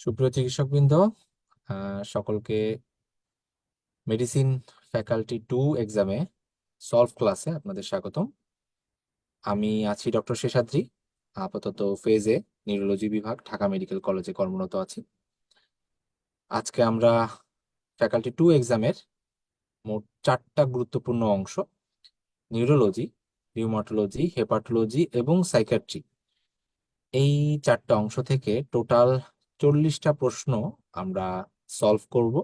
সুপ্রিয় চিকিৎসকবৃন্দ, সকলকে medicine faculty 2 এক্সামে সলভ ক্লাসে আপনাদের স্বাগতম। আমি আছি ডক্টর শেষাদ্রি, আপাতত ফেজে নিউরোলজি বিভাগ, ঢাকা মেডিকেল কলেজে কর্মরত আছি। আজকে আমরা ফ্যাকাল্টি 2 এক্সামের মোট 4টা গুরুত্বপূর্ণ অংশ, নিউরোলজি, রিউমাটোলজি, হেপাটোলজি এবং সাইকিয়াট্রি, এই 4টা অংশ থেকে টোটাল 40টা প্রশ্ন আমরা সলভ করব।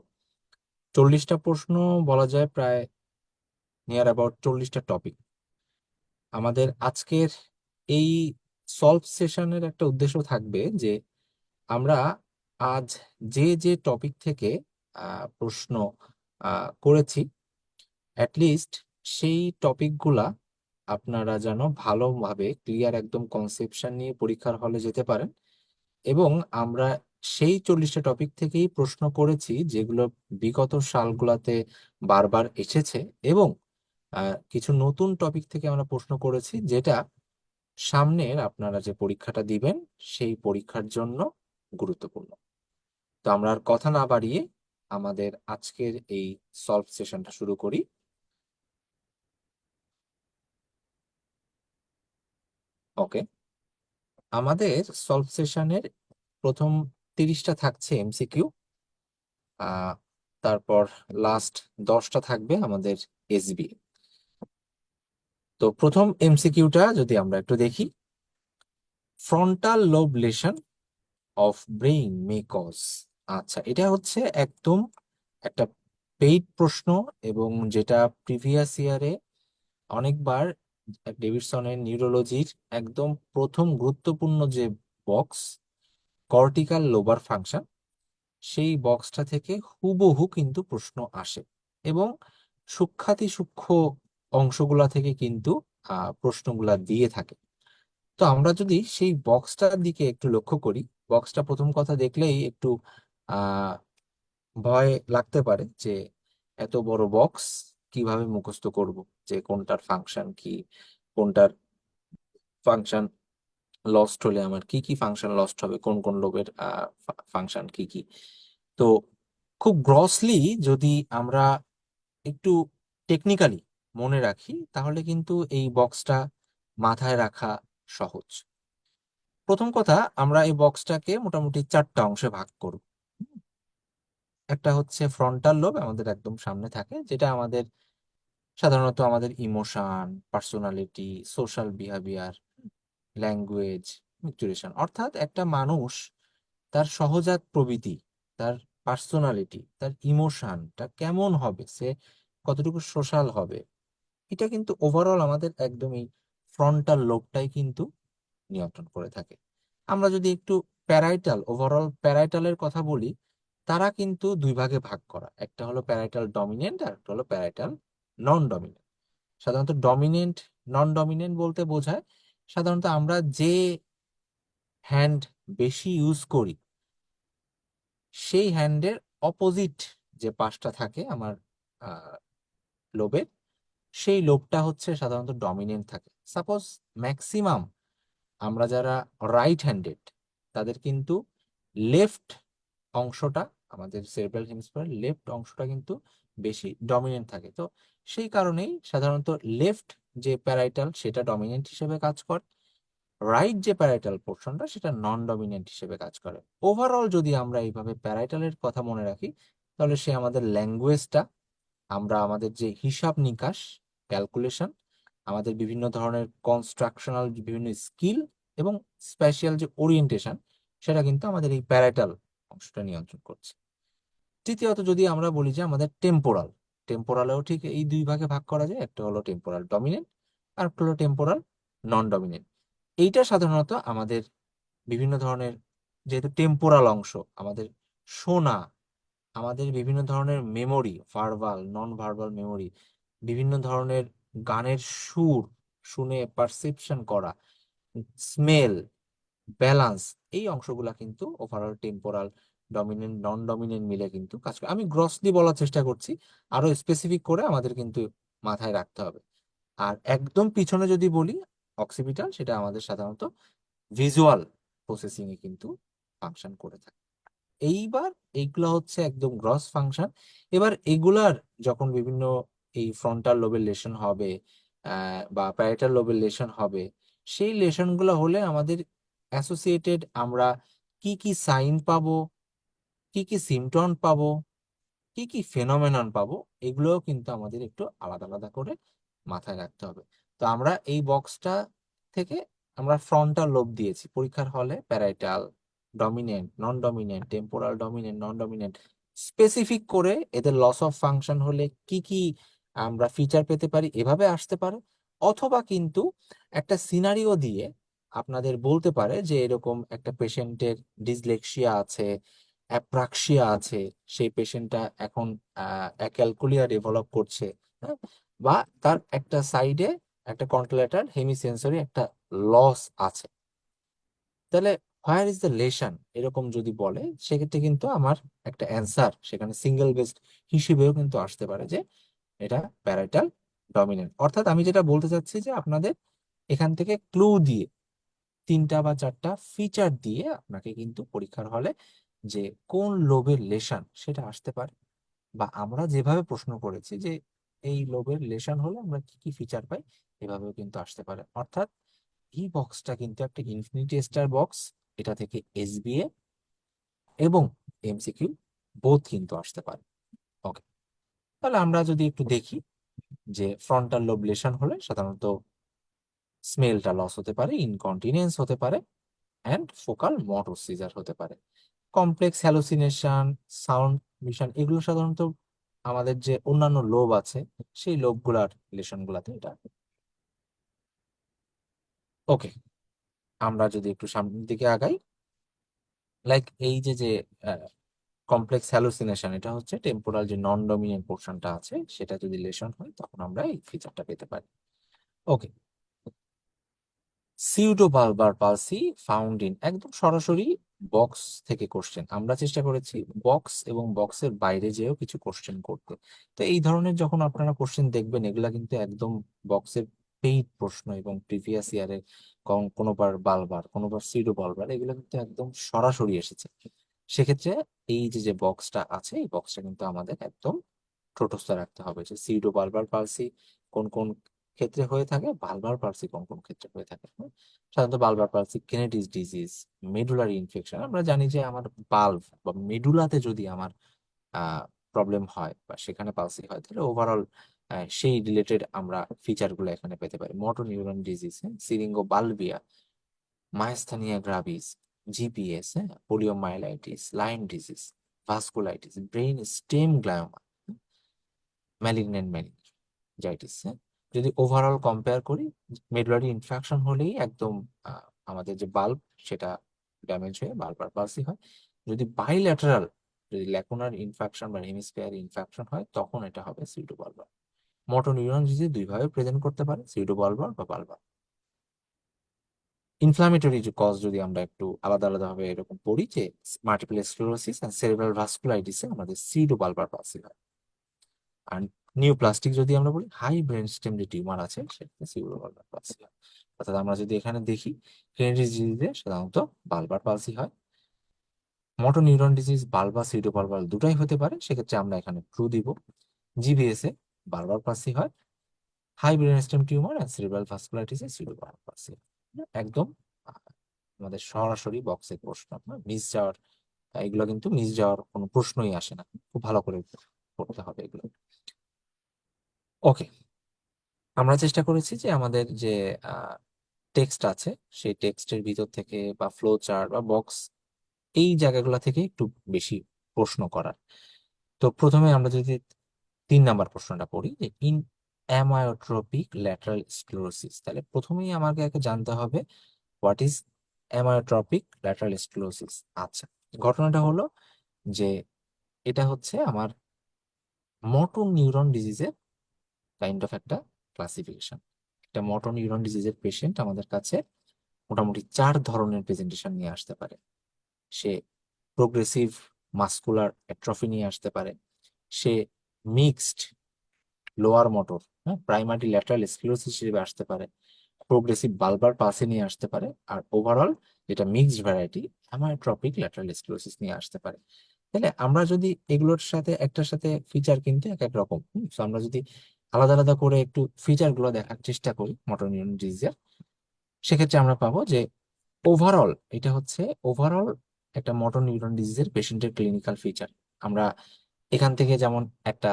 40টা প্রশ্ন বলা যায় প্রায় নিয়ার অ্যাবাউট 40টা টপিক। আমাদের আজকের এই সলভ সেশনের একটা উদ্দেশ্য থাকবে যে আমরা আজ যে যে টপিক থেকে প্রশ্ন করেছি, অ্যাটলিস্ট সেই টপিকগুলা আপনারা যেন ভালোভাবে ক্লিয়ার একদম কনসেপশন নিয়ে পরীক্ষার হলে যেতে পারেন। এবং আমরা সেই 40টা টপিক থেকেই প্রশ্ন করেছি যেগুলো বিগত সালগুলাতে বারবার এসেছে, এবং কিছু নতুন টপিক থেকে আমরা প্রশ্ন করেছি যেটা সামনের আপনারা যে পরীক্ষাটা দিবেন সেই পরীক্ষার জন্য গুরুত্বপূর্ণ। তো আমরা আর কথা না বাড়িয়ে আমাদের আজকের এই সলভ সেশনটা শুরু করি। ওকে, আমাদের সলভ সেশনের প্রথম 30টা থাকছে এমসিকিউ, তারপর লাস্ট 10টা থাকবে আমাদের এসবি। তো প্রথম এমসিকিউটা যদি আমরা একটু দেখি, frontal lobe lesion of brain may cause. আচ্ছা, এটা হচ্ছে একদম একটা পেইড প্রশ্ন, এবং যেটা প্রিভিয়াস ইয়ারে অনেকবার ডেভিডসনের নিউরোলজির একদম প্রথম গুরুত্বপূর্ণ যে বক্স, কর্টিক্যাল লোবার ফাংশন, সেই বক্সটা থেকে হুবহু কিন্তু প্রশ্ন আসে, এবং সূক্ষ্মাতি সূক্ষ্ম অংশগুলা থেকে কিন্তু প্রশ্নগুলা দিয়ে থাকে। তো আমরা যদি সেই বক্সটার দিকে একটু লক্ষ্য করি, বক্সটা প্রথম কথা দেখলেই একটু আহ ভয় লাগতে পারে যে এত বড় বক্স কিভাবে মুখস্থ করব, যে কোনটার ফাংশন কি, কোনটার ফাংশন লস্ট হলে আমার কি কি ফাংশন লস্ট হবে, কোন কোন লোবের ফাংশন কি কি। তো খুব গ্রসলি যদি আমরা একটু টেকনিক্যালি মনে রাখি, তাহলে কিন্তু এই বক্সটা মাথায় রাখা সহজ। প্রথম কথা, আমরা এই বক্সটাকে মোটামুটি 4টা অংশে ভাগ করব। একটা হচ্ছে ফ্রন্টাল লোব, আমাদের একদম সামনে থাকে, যেটা আমাদের সাধারণত আমাদের emotion, personality, social behaviour, language, maturation, অর্থাৎ একটা মানুষ তার সহজাত প্রবৃত্তি, তার পার্সোনালিটি, তার ইমোশনটা কেমন হবে, সে কতটুকু সোশ্যাল হবে, এটা কিন্তু ওভারঅল আমাদের একদমই ফ্রন্টাল লোবটাই কিন্তু নিয়ন্ত্রণ করে থাকে। আমরা যদি একটু প্যারাইটাল, ওভারঅল প্যারাইটালের কথা বলি, তারা কিন্তু দুই ভাগে ভাগ করা, একটা হলো প্যারাইটাল ডমিনেন্ট আর একটা হলো প্যারাইটাল নন ডমিনেন্ট। সাধারণত ডমিনেন্ট, নন ডমিনেন্ট বলতে বোঝায় সাধারণত আমরা যে হ্যান্ড বেশি ইউজ করি, সেই হ্যান্ডের অপোজিট যে পাশটা থাকে আমার লোবের, সেই লোবটা হচ্ছে সাধারণত ডমিনেন্ট থাকে। সাপোজ ম্যাক্সিমাম আমরা যারা রাইট হ্যান্ডেড, তাদের কিন্তু লেফট অংশটা, আমাদের সেরেব্রাল হেমিস্ফিয়ার লেফট অংশটা কিন্তু বেশি ডমিনেন্ট থাকে। তো সেই কারণেই সাধারণত লেফট যে প্যারাইটাল সেটা ডমিনেন্ট হিসেবে কাজ করে, রাইট যে প্যারাইটাল পোর্শনটা সেটা নন ডমিনেন্ট হিসেবে কাজ করে। ওভারঅল যদি আমরা এইভাবে প্যারাইটালের কথা মনে রাখি, তাহলে সে আমাদের ল্যাঙ্গুয়েজটা, আমরা আমাদের যে হিসাব নিকাশ, ক্যালকুলেশন, আমাদের বিভিন্ন ধরনের কনস্ট্রাকশনাল বিভিন্ন স্কিল এবং স্পেশাল যে ওরিয়েন্টেশন, সেটা কিন্তু আমাদের এই প্যারাইটাল অংশটা নিয়ন্ত্রণ করছে। তৃতীয়ত যদি আমরা বলি যে আমাদের টেম্পোরাল, টেম্পোরালেও ঠিক এই দুই ভাগে ভাগ করা যায়, একটা হলো টেম্পোরাল ডমিনেন্ট আর একটা হলো টেম্পোরাল নন ডমিনেন্ট। এইটা সাধারণত আমাদের বিভিন্ন ধরনের, যেহেতু টেম্পোরাল অংশ আমাদের শোনা, আমাদের বিভিন্ন ধরনের memory, verbal non verbal memory, বিভিন্ন ধরনের গানের সুর শুনে পারসেপশন করা, স্মেল, ব্যালান্স, এই অংশগুলা কিন্তু ওভারঅল টেম্পোরাল ডমিনেন্ট নন ডমিনেন্ট মিলে কিন্তু কাজ করে। আমি গ্রসলি বলার চেষ্টা করছি, আরো স্পেসিফিক করে আমাদের কিন্তু মাথায় রাখতে হবে। আর একদম পিছনে যদি বলি অক্সিপিটাল, সেটা আমাদের সাধারণত ভিজুয়াল প্রসেসিং এ কিন্তু ফাংশন করে থাকে। এইবার এইগুলা হচ্ছে একদম গ্রস ফাংশন। এবার এগুলার যখন বিভিন্ন এই ফ্রন্টাল লোবের লেশন হবে বা প্যারাইটাল লোবের লেশন হবে, সেই লেশনগুলো হলে আমাদের অ্যাসোসিয়েটেড আমরা কি কি সাইন পাবো, কি কি সিমটম পাবো, কি কি ফেনোমেনন পাবো, এগুলোও কিন্তু আমাদের একটু আলাদা আলাদা করে মাথায় রাখতে হবে। তো আমরা এই বক্সটা থেকে আমরা ফ্রন্টাল লোব দিয়েছি পরীক্ষার হলে, প্যারাইটাল, ডমিনেন্ট, নন ডমিনেন্ট, টেম্পোরাল ডমিনেন্ট, নন ডমিনেন্ট, স্পেসিফিক করে এদের লস অফ ফাংশন হলে কি কি আমরা ফিচার পেতে পারি এভাবে আসতে পারে। অথবা কিন্তু একটা সিনারিও দিয়ে আপনাদের বলতে পারে যে এরকম একটা পেশেন্টের ডিসলেক্সিয়া আছে, অ্যাপ্রাক্সিয়া আছে, সেই পেশেন্টটা এখন অ্যাক্যালকুলিয়া ডেভেলপ করছে, হ্যাঁ, বা তার একটা সাইডে একটা কন্ট্রোলেটার হেমিসেন্সরি একটা লস আছে। তাহলে হোয়ার ইজ দ্য লেশন এরকম যদি বলে, সেক্ষেত্রে কিন্তু আমার একটা অ্যান্সার সেখানে সিঙ্গেল বেসড হিসেবেও কিন্তু আসতে পারে যে এটা প্যারাইটাল ডমিনেন্ট। অর্থাৎ আমি যেটা বলতে চাচ্ছি যে আপনাদের এখান থেকে ক্লু দিয়ে 3টা বা 4টা ফিচার দিয়ে আপনাকে কিন্তু পরীক্ষার হলে যে কোন লোবের লেশন সেটা আসতে পারে, বা আমরা যেভাবে প্রশ্ন করেছি যে এই লোবের লেশন হলে আমরা কি কি ফিচার পাই, এভাবেও কিন্তু আসতে পারে। অর্থাৎ এই বক্সটা কিন্তু একটা ইনফিনিটি স্টার বক্স, এটা থেকে এসবিএ এবং এমসিকিউ বোথ কিন্তু আসতে পারে। ওকে, তাহলে আমরা যদি একটু দেখি যে ফ্রন্টাল লোব লেশন হলে সাধারণত স্মেলটা লস হতে পারে, ইনকন্টিনেন্স হতে পারে, অ্যান্ড ফোকাল মোটর সিজার হতে পারে। কমপ্লেক্স হ্যালুসিনেশন, সাউন্ড মিশন, এগুলো সাধারণত আমাদের যে অন্যান্য লোব আছে সেই লোবগুলার রিলেশন গুলাতে এটা। ওকে, আমরা যদি একটু সামনের দিকে আগাই, লাইক এই যে যে কমপ্লেক্স হ্যালুসিনেশন, এটা হচ্ছে টেম্পোরাল যে নন ডমিনেন্ট পোর্শনটা আছে সেটা যদি লেশন হয় তখন আমরা এই ফিচারটা পেতে পারি। ওকে, সিউডোবালবার পালসি ফাউন্ড ইন, একদম সরাসরি বক্স থেকে কোশ্চেন। আমরা চেষ্টা করেছি বক্স এবং বক্সের বাইরে যেও কিছু কোশ্চেন করতে। তো এই ধরনের যখন আপনারা কোশ্চেন দেখবেন, এগুলা কিন্তু একদম বক্সের পেইড প্রশ্ন, এবং প্রিভিয়াস ইয়ারে কোনোবার বালবার, কোনোবার সিউডো বালবার, এগুলো কিন্তু একদম সরাসরি এসেছে। সেক্ষেত্রে এই যে যে বক্সটা আছে, এই বক্সটা কিন্তু আমাদের একদম ঠোঁটস্থ রাখতে হবে যে সিউডো বালবার পালসি কোন কোন ক্ষেত্রে হয়ে থাকে, বালবার পালসি কোন কোন ক্ষেত্রে হয়ে থাকে। সাধারণত Balbir palsy কেনেডিস disease, medullary infection, আমরা জানি যে আমার বাল্ব বা মেডুলাতে যদি আমার প্রবলেম হয় বা সেখানে পালসি হয়, তাহলে ওভারঅল সেই রিলেটেড আমরা ফিচার গুলো এখানে পেতে পারি। Motor neuron disease, syringobulbia, myasthenia gravis, GPS, হ্যাঁ, poliomyelitis, Lyme disease, vasculitis, brain stem glioma, malignant meningitis. হ্যাঁ, যদি ওভারঅল কম্পেয়ার করি, মেডুলারি ইনফেকশন হলেই একদম আমাদের যে বাল্ব সেটা ড্যামেজ হয়ে বাল্বার পালসি হয়। যদি বাইল্যাটারাল, যদি ল্যাকুনার ইনফেকশন বা হেমিস্ফিয়ার ইনফেকশন হয়, তখন এটা হবে pseudo Balbir. Motor neuron disease দুইভাবে প্রেজেন্ট করতে পারে, সিউডো বালবার বা বালবার। ইনফ্লামেটরি যে কজ যদি আমরা একটু আলাদা আলাদা ভাবে এরকম পড়ি, যে মাল্টিপল স্ক্লেরোসিস এন্ড সেরিব্রাল ভাস্কুলাইটিসে আমাদের সিউডো বালবার পালসি হয়। আর নিউপ্লাস্টিক যদি আমরা বলি, হাই ব্রেন স্টেম যে টিউমার আছে সেটা সিউডো বালবার পালসি হয়। অর্থাৎ আমরা যদি এখানে দেখি, হেনরিজ ডিজিজে সাধারণত বালবার পালসি হয়। Motor neuron disease বালবা pseudo Balbir দুটাই হতে পারে, সেক্ষেত্রে আমরা এখানে ট্রু দিব। জিবিএস এ বালবার পালসি হয়, হাই ব্রেন স্টেম টিউমার আর সেরিব্রাল ভাস্কুলাইটিসে সিউডো বালবার পালসি হয়। একদম আহ, আমাদের সরাসরি বক্সের প্রশ্ন, মিস যাওয়ার, এগুলো কিন্তু মিস যাওয়ার কোনো প্রশ্নই আসে না। খুব ভালো করে পড়তে হবে এগুলো। ওকে, আমরা চেষ্টা করেছি যে আমাদের যে টেক্সট আছে সেই টেক্সটের ভিতর থেকে বা ফ্লো চার্ট বা বক্স, এই জায়গাগুলো থেকে একটু বেশি প্রশ্ন করার। তো প্রথমে আমরা যদি 3 নাম্বার প্রশ্নটা পড়ি, যে ইন অ্যামায়োট্রপিক ল্যাটারাল স্ক্লেরোসিস, তাহলে প্রথমেই আমাকে আগে জানতে হবে হোয়াট ইজ অ্যামায়োট্রপিক ল্যাটারাল স্ক্লেরোসিস। আচ্ছা, ঘটনাটা হলো যে এটা হচ্ছে আমার মোটর নিউরন ডিজিজের কাইন্ড অফ একটা ক্লাসিফিকেশন। একটা মোটর নিউরন ডিজিজের পেশেন্ট আমাদের কাছে মোটামুটি 4 ধরনের প্রেজেন্টেশন নিয়ে আসতে পারে। সে প্রোগ্রেসিভ মাসকুলার অ্যাট্রফি নিয়ে আসতে পারে, সে মিক্সড লোয়ার মোটর, হ্যাঁ, প্রাইমারি ল্যাটারাল স্ক্লেরোসিস হিসেবে আসতে পারে, প্রোগ্রেসিভ বালবার পালসি নিয়ে আসতে পারে, আর ওভারঅল যেটা মিক্সড ভ্যারাইটি অ্যামায়োট্রপিক ল্যাটারাল স্ক্লেরোসিস নিয়ে আসতে পারে। তাহলে আমরা যদি এগুলোর সাথে একটার সাথে ফিচার কিন্তু এক এক রকম, তো আমরা যদি আলাদা আলাদা করে একটু ফিচার গুলো দেখার চেষ্টা করি মোটর নিউরন ডিজিজের, সেক্ষেত্রে আমরা পাবো যে ওভারঅল এটা হচ্ছে ওভারঅল একটা মোটর নিউরন ডিজিজের পেশেন্টের ক্লিনিক্যাল ফিচার। আমরা এখান থেকে যেমন একটা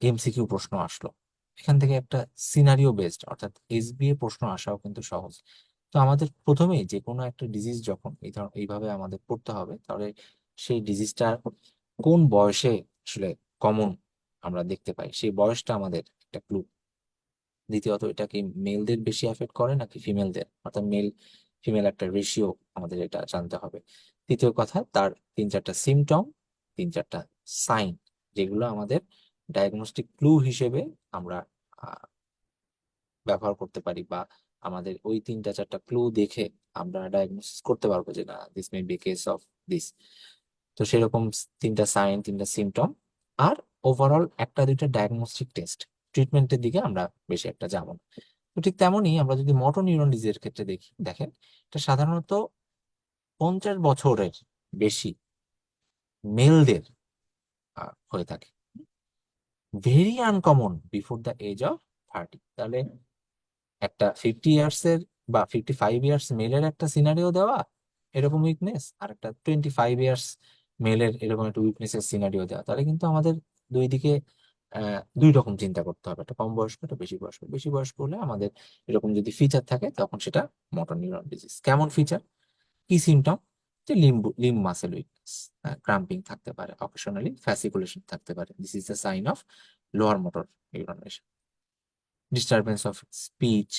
এমসিকিউ প্রশ্ন আসলো, এখান থেকে একটা সিনারিও বেসড অর্থাৎ এসবিএ প্রশ্ন আসাও কিন্তু সহজ। তো আমাদের প্রথমেই যে কোনো একটা ডিজিজ যখন এইভাবে আমাদের পড়তে হবে, তাহলে সেই ডিজিজটা কোন বয়সে আসলে কমন আমরা দেখতে পাই, সেই বয়সটা আমাদের একটা ক্লু। দ্বিতীয়ত, এটা কি মেলদের বেশি এফেক্ট করে নাকি ফিমেলদের, অর্থাৎ মেল ফিমেল একটা রেশিও আমাদের এটা জানতে হবে। তৃতীয় কথা, তার 3-4টা সিমটম, 3-4টা সাইন, যেগুলো আমাদের ডায়াগনস্টিক ক্লু হিসেবে আমরা আহ, ব্যবহার করতে পারি, বা আমাদের ওই 3-4টা ক্লু দেখে আমরা ডায়াগনোসিস করতে পারবো যে না, this may be case of this. তো সেরকম 3টা সাইন, 3টা সিমটম, আর ওভারঅল 1-2টা ডায়াগনস্টিক টেস্ট। ট্রিটমেন্টের দিকে আমরা বেশি একটা যাবো না। তো ঠিক তেমনই আমরা যদি মোটর নিউরন ডিজিজের ক্ষেত্রে দেখি, দেখেন এটা সাধারণত 50 বছরের বেশি মেলদের হয়ে থাকে, very uncommon before the age of 30। তাহলে একটা 50 ইয়ার্স এর বা 55 ইয়ার্স মেলের একটা সিনারিও দেওয়া এরকম উইকনেস, আর একটা 25 ইয়ার্স মেলের এরকম একটা উইকনেসের সিনারিও দেওয়া, তাহলে কিন্তু আমাদের দুই দিকে দুই রকম চিন্তা করতে হবে, একটা কম বয়স্ক, একটা বেশি বয়স্ক। বেশি বয়স্ক হলে আমাদের এরকম যদি ফিচার থাকে, তখন সেটা মোটর নিউরন ডিজিজ। কেমন ফিচার, কি সিমটম, যে লিম্ব মাসেল উইকনেস, ক্রাম্পিং থাকতে পারে, অকেশনালি ফ্যাসিকুলেশন থাকতে পারে, this is the sign of lower motor neuron. Disturbance of speech,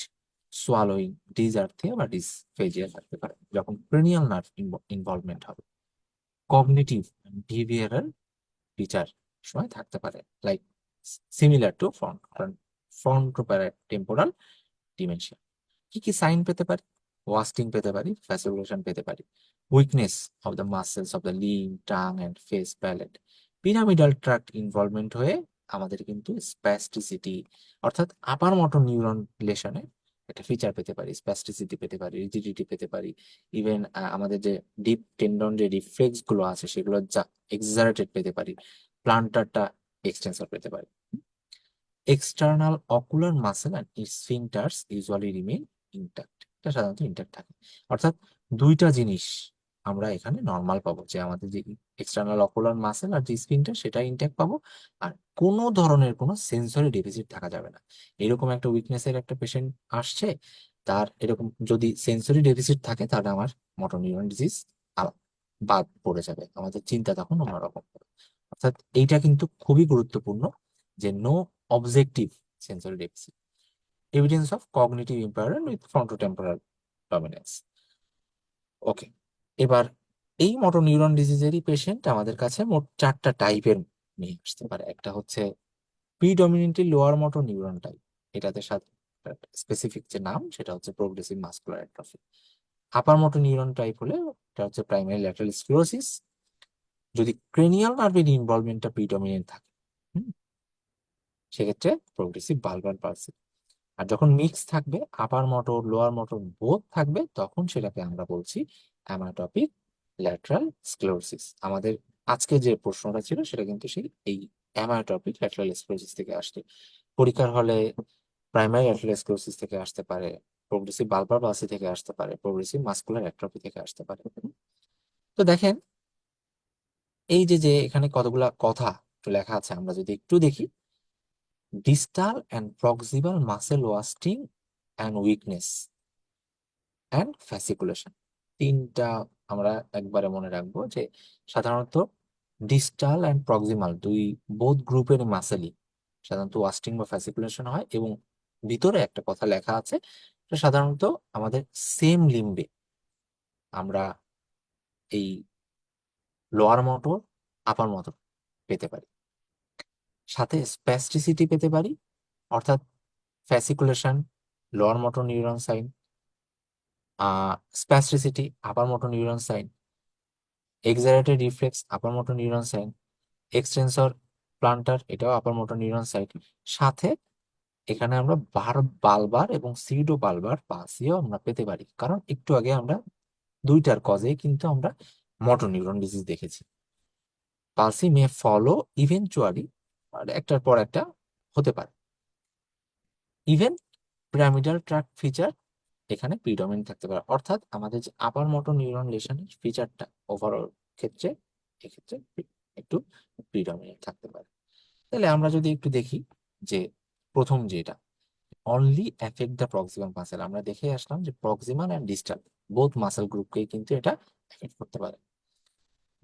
swallowing, dysarthria বা ডিসফেজিয়া থাকতে পারে যখন ক্রেনিয়াল নার্ভ ইনভলভমেন্ট হবে। কগনিটিভ বিহেভিয়ারাল ফিচার সময় থাকতে পারে, like similar to frontotemporal dementia. কি কি সাইন পেতে পারি, ওয়াস্টিং পেতে পারি, ফ্যাসিকুলেশন পেতে পারি, weakness of the muscles of the limb, tongue and face palate, pyramidal tract involvement হয়ে আমাদের কিন্তু স্প্যাস্টিসিটি অর্থাৎ আপার মোটর নিউরন লেশনে একটা ফিচার পেতে পারি, স্প্যাস্টিসিটি পেতে পারি, রিজিডিটি পেতে পারি, ইভেন আমাদের যে ডিপ টেন্ডন যে রিফ্লেক্স গুলো আছে সেগুলো যা এক্সারেটেড পেতে পারি, প্লান্টারটা এক্সটেন্সর পেতে পারি। External ocular muscle and sphincters usually remain intact, এটা সাধারণত ইনট্যাক্ট থাকে। অর্থাৎ দুইটা জিনিস আমরা এখানে নর্মাল পাবো, যে আমাদের যে এক্সটার্নাল অকুলার মাসেল আর যে স্ফিংটার সেটা ইনট্যাক্ট পাবো, আর কোনো ধরনের কোনো সেন্সরি ডেফিসিট থাকা যাবে না। এরকম একটা উইকনেসের একটা পেশেন্ট আসছে, তার এরকম যদি সেন্সরি ডেফিসিট থাকে, তাহলে আমার মোটর নিউরন ডিজিজ বাদ পড়ে যাবে, আমাদের চিন্তা তখন অন্যরকম হবে। অর্থাৎ এইটা কিন্তু খুবই গুরুত্বপূর্ণ, যে no objective sensory deficit, evidence of cognitive impairment with frontotemporal dominance. Okay, এবার এই মোটর নিউরন ডিজিজেরই পেশেন্ট আমাদের কাছে মোট 4টা টাইপের নিয়ে আসতে পারে। একটা হচ্ছে predominantly lower motor neuron type, এটাতে স্পেসিফিক যে নাম সেটা হচ্ছে প্রোগ্রেসিভ মাসকুলার অ্যাট্রফি। আপার মোটর নিউরন টাইপ হলে এটা হচ্ছে প্রাইমারি ল্যাটারাল স্ক্লেরোসিস, যদি ক্রেনিয়াল নার্ভের ইনভলভমেন্টটা প্রিডমিনেন্ট থাকে, হুম, সেক্ষেত্রে প্রোগ্রেসিভ বালবার পালসি। আর যখন মিক্স থাকবে, আপার মোটর লোয়ার মোটর বোথ থাকবে, তখন সেটাকে আমরা বলছি অ্যামাটোপিক ল্যাটারাল স্ক্লেরোসিস। আমাদের আজকে যে প্রশ্নটা ছিল সেটা কিন্তু সেই এই অ্যামাটোপিক ল্যাটারাল স্ক্লেরোসিস থেকে আসছে। পরীক্ষার হলে প্রাইমারি ল্যাটারাল স্ক্লেরোসিস থেকে আসতে পারে, প্রোগ্রেসিভ বালবার পালসি থেকে আসতে পারে, প্রোগ্রেসিভ মাসকুলার অ্যাট্রফি থেকে আসতে পারে। তো দেখেন, এই যে যে এখানে কতগুলা কথা একটু লেখা আছে, আমরা যদি একটু দেখি, distal and proximal muscle wasting and weakness and fasciculation, তিনটা আমরা একবারে মনে রাখবো, যে সাধারণত ডিস্টাল অ্যান্ড প্রক্সিমাল দুই বোথ গ্রুপের মাসেলই সাধারণত ওয়াস্টিং বা ফ্যাসিকুলেশন হয়, এবং ভিতরে একটা কথা লেখা আছে, এটা সাধারণত আমাদের সেম লিম্বে আমরা এই লোয়ার মোটর আপার মোটর পেতে পারি, সাথে স্প্যাস্টিসিটি পেতে পারি, অর্থাৎ fasciculation lower motor neuron sign, spasticity upper motor neuron sign, exaggerated reflex upper motor neuron sign, extensor plantar এটাও আপার মোটর নিউরন সাইন, সাথে এখানে আমরা বালবার এবং সিডো বালবার পালসিও আমরা পেতে পারি, কারণ একটু আগে আমরা দুইটার কজে কিন্তু আমরা মোটর নিউরন ডিজিজ দেখেছি। পালসি মে ফলো ইভেনচুয়ালি, একটার পর একটা হতে পারে। ইভেন পিরামিডাল ট্র্যাক ফিচার এখানে প্রিডমিনেন্ট থাকতে পারে, অর্থাৎ আমাদের যে আপার মোটর নিউরন লেশনের ফিচারটা ওভারঅল ক্ষেত্রে এক্ষেত্রে একটু প্রিডমিনেন্ট থাকতে পারে। তাহলে আমরা যদি একটু দেখি যে প্রথম যেটা only effect the proximal muscle, আমরা দেখে আসলাম যে proximal and distal both muscle গ্রুপকে কিন্তু এটা এফেক্ট করতে পারে।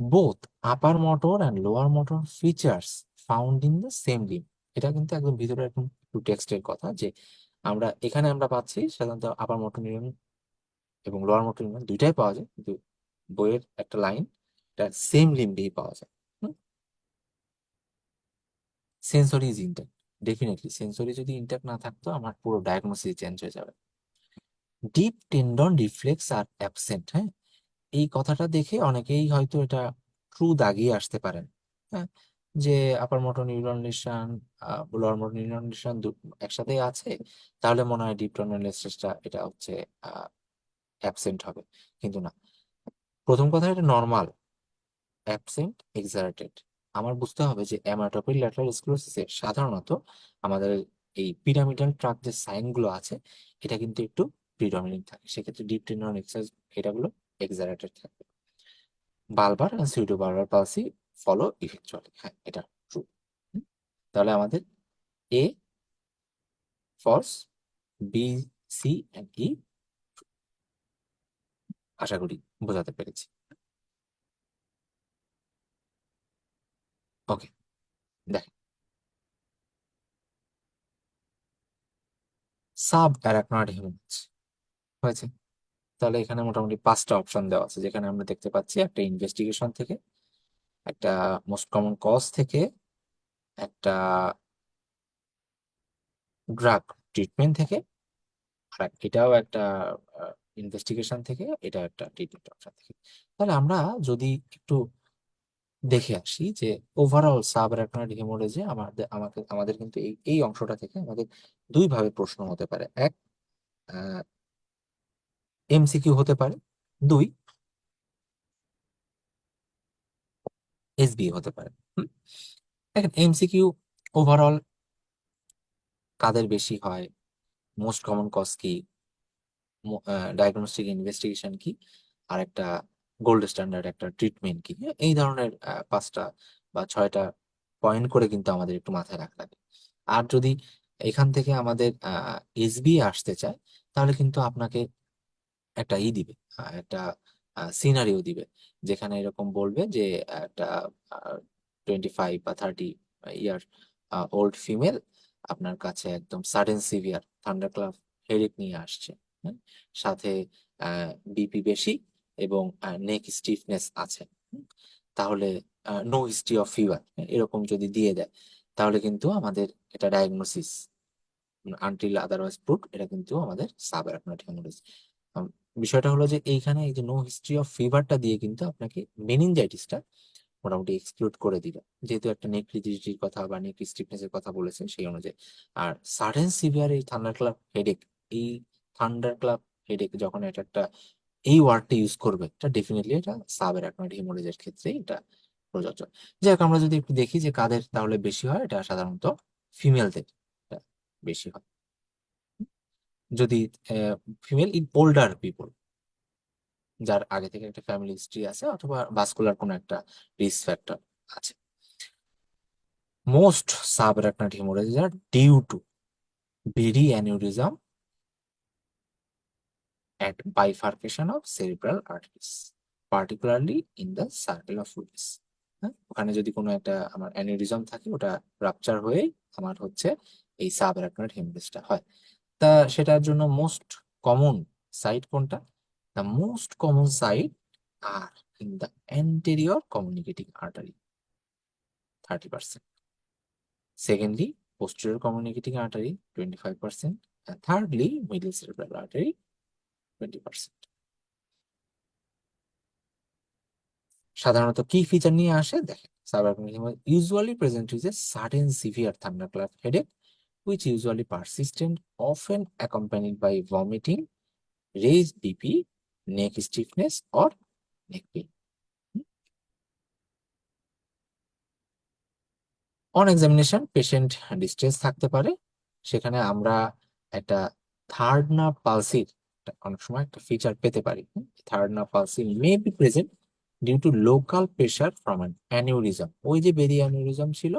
Both upper motor and lower motor features found in the same limb, এটা কিন্তু একদম ভিতরে একদম একটু টেক্সটের কথা, যে আমরা এখানে আমরা পাচ্ছি সাধারণত আপার মোটর নিউরন এবং লোয়ার মোটর নিউরন দুইটাই পাওয়া যায়, কিন্তু বইয়ের একটা লাইন এটা সেম লিম্বেই পাওয়া যায়। Sensory is intact, definitely sensory যদি ইন্ট্যাক্ট না থাকতো আমার পুরো ডায়াগনোসিস চেঞ্জ হয়ে যাবে। Deep tendon reflex are absent, হ্যাঁ, এই কথাটা দেখে অনেকেই হয়তো এটা ট্রু দাগিয়ে আসতে পারেন। হ্যাঁ, যে আপার motor neuron lesion lower motor neuron lesion একসাথেই আছে, তাহলে মনে হয় ডিপ টেন্ডন রিফ্লেক্সটা এটা হচ্ছে অ্যাবসেন্ট হবে, কিন্তু না। প্রথম কথা, এটা নর্মাল অ্যাবসেন্ট এক্সারেটেড। আমার বুঝতে হবে যে অ্যামাটোপিক ল্যাটারাল স্ক্লেরোসিসে সাধারণত আমাদের এই পিরামিডাল ট্রাক যে সাইনগুলো আছে এটা কিন্তু একটু প্রিডমিনেন্ট থাকে, সেক্ষেত্রে ডিপ টেন্ডন এক্সারসাইজ এটাগুলো এক্সারেটেড থাকবে। বারবার সুইডো বারবার পালসি ফলো ইফেকচুয়ালি, হ্যাঁ এটা ট্রু। তাহলে আমাদের A false, B, C and E, আশা করি বোঝাতে পেরেছি। ওকে, দেখ, সাব অ্যারাকনয়েড হেমোরেজ হয়েছে। তাহলে এখানে মোটামুটি 5টা অপশন দেওয়া আছে, যেখানে আমরা দেখতে পাচ্ছি একটা ইনভেস্টিগেশন থেকে, একটা মোস্ট কমন কজ থেকে, একটা ড্রাগ ট্রিটমেন্ট থেকে, আর এটাও একটা ইনভেস্টিগেশন থেকে, এটা একটা ট্রিটমেন্ট অপশন থেকে। তাহলে আমরা যদি একটু দেখে আসি যে ওভারঅল সাব অ্যারাকনয়েড হেমোরেজে আমাদের কিন্তু এই এই অংশটা থেকে আমাদের দুই ভাবে প্রশ্ন হতে পারে। এক, এমসিকিউ হতে পারে। দুই, এসবি হতে পারে। হুম, দেখেন এমসিকিউ ওভারঅল কাদের বেশি হয়, মোস্ট কমন কজ কি, ডায়াগনস্টিক ইনভেস্টিগেশন কি, আর একটা গোল্ড স্ট্যান্ডার্ড একটা ট্রিটমেন্ট কি, এই ধরনের 5টা বা 6টা পয়েন্ট করে কিন্তু আমাদের একটু মাথায় রাখা লাগে। আর যদি এখান থেকে আমাদের এসবি আসতে চায়, তাহলে কিন্তু আপনাকে একটা দিবে, একটা সিনারিও দিবে, যেখানে এরকম বলবে যে একটা 25 বা 30 ইয়ার ওল্ড ফিমেল আপনার কাছে একদম সাডেন সিভিয়ার থান্ডারক্লাপ হেডেক নিয়ে আসছে। হ্যাঁ? সাথে বিপি বেশি এবং নেক স্টিফনেস আছে। হুম? তাহলে নো হিস্ট্রি অফ ফিভার এরকম যদি দিয়ে দেয়, তাহলে কিন্তু আমাদের এটা ডায়াগনোসিস আনটিল আদারওয়াইজ প্রুভড, এটা কিন্তু আমাদের সাব অ্যারাকনয়েড হেমোরেজ। বিষয়টা হলো যে এইখানে এই যে নো হিস্ট্রি অফ ফিভারটা দিয়ে কিন্তু আপনাকে মেনিনজাইটিসটা মোটামুটি এক্সক্লুড করে দিল, যেহেতু একটা নেক রিজিডিটির কথা বা নেক স্টিফনেসের কথা বলেছে সেই অনুযায়ী। আর সাডেন সিভিয়ার এই থান্ডার ক্লাব হেডেক, এই থান্ডার ক্লাব হেডেক যখন এটা একটা এই ওয়ার্ডটা ইউজ করবে, এটা ডেফিনেটলি এটা সাব অ্যারাকনয়েড হেমোরেজের ক্ষেত্রে এটা প্রযোজ্য। যাই হোক, আমরা যদি একটু দেখি যে কাদের তাহলে বেশি হয়, এটা সাধারণত ফিমেলদের বেশি হয়। যদি ফিমেল ইন ওল্ডার পিপল, যার আগে থেকে একটা ফ্যামিলি হিস্ট্রি আছে অথবা ভাস্কুলার কোনো একটা রিস্ক ফ্যাক্টর আছে। Most subarachnoid hemorrhages are due to very aneurysm at bifurcation of cerebral arteries, particularly in the circle of Willis। হ্যাঁ, ওখানে যদি কোনো একটা আমার অ্যানিউরিজম থাকে, ওটা রাপচার হয়ে আমার হচ্ছে এই সাবআরাকনয়েড হেমোরেজটা হয়। তা সেটার জন্য মোস্ট কমন সাইট কোনটা? The most common site are in the anterior communicating artery 30%, secondly posterior communicating artery 25%, and thirdly middle cerebral artery 20%। সাধারণত কি ফিচার নিয়ে আসে দেখেন, সাবআরাকনয়েড usually present with a sudden severe thunderclap headache which usually persistent, often accompanied by vomiting, raised BP neck stiffness or neck pain. On examination patient distress থাকতে পারে, সেখানে আমরা একটা থার্ড নার্ভ পালসির অনেক সময় একটা ফিচার পেতে পারি। Third nerve palsy may be present due to local pressure from an aneurysm. ওই যে বেরি অ্যানিউরিজম ছিল,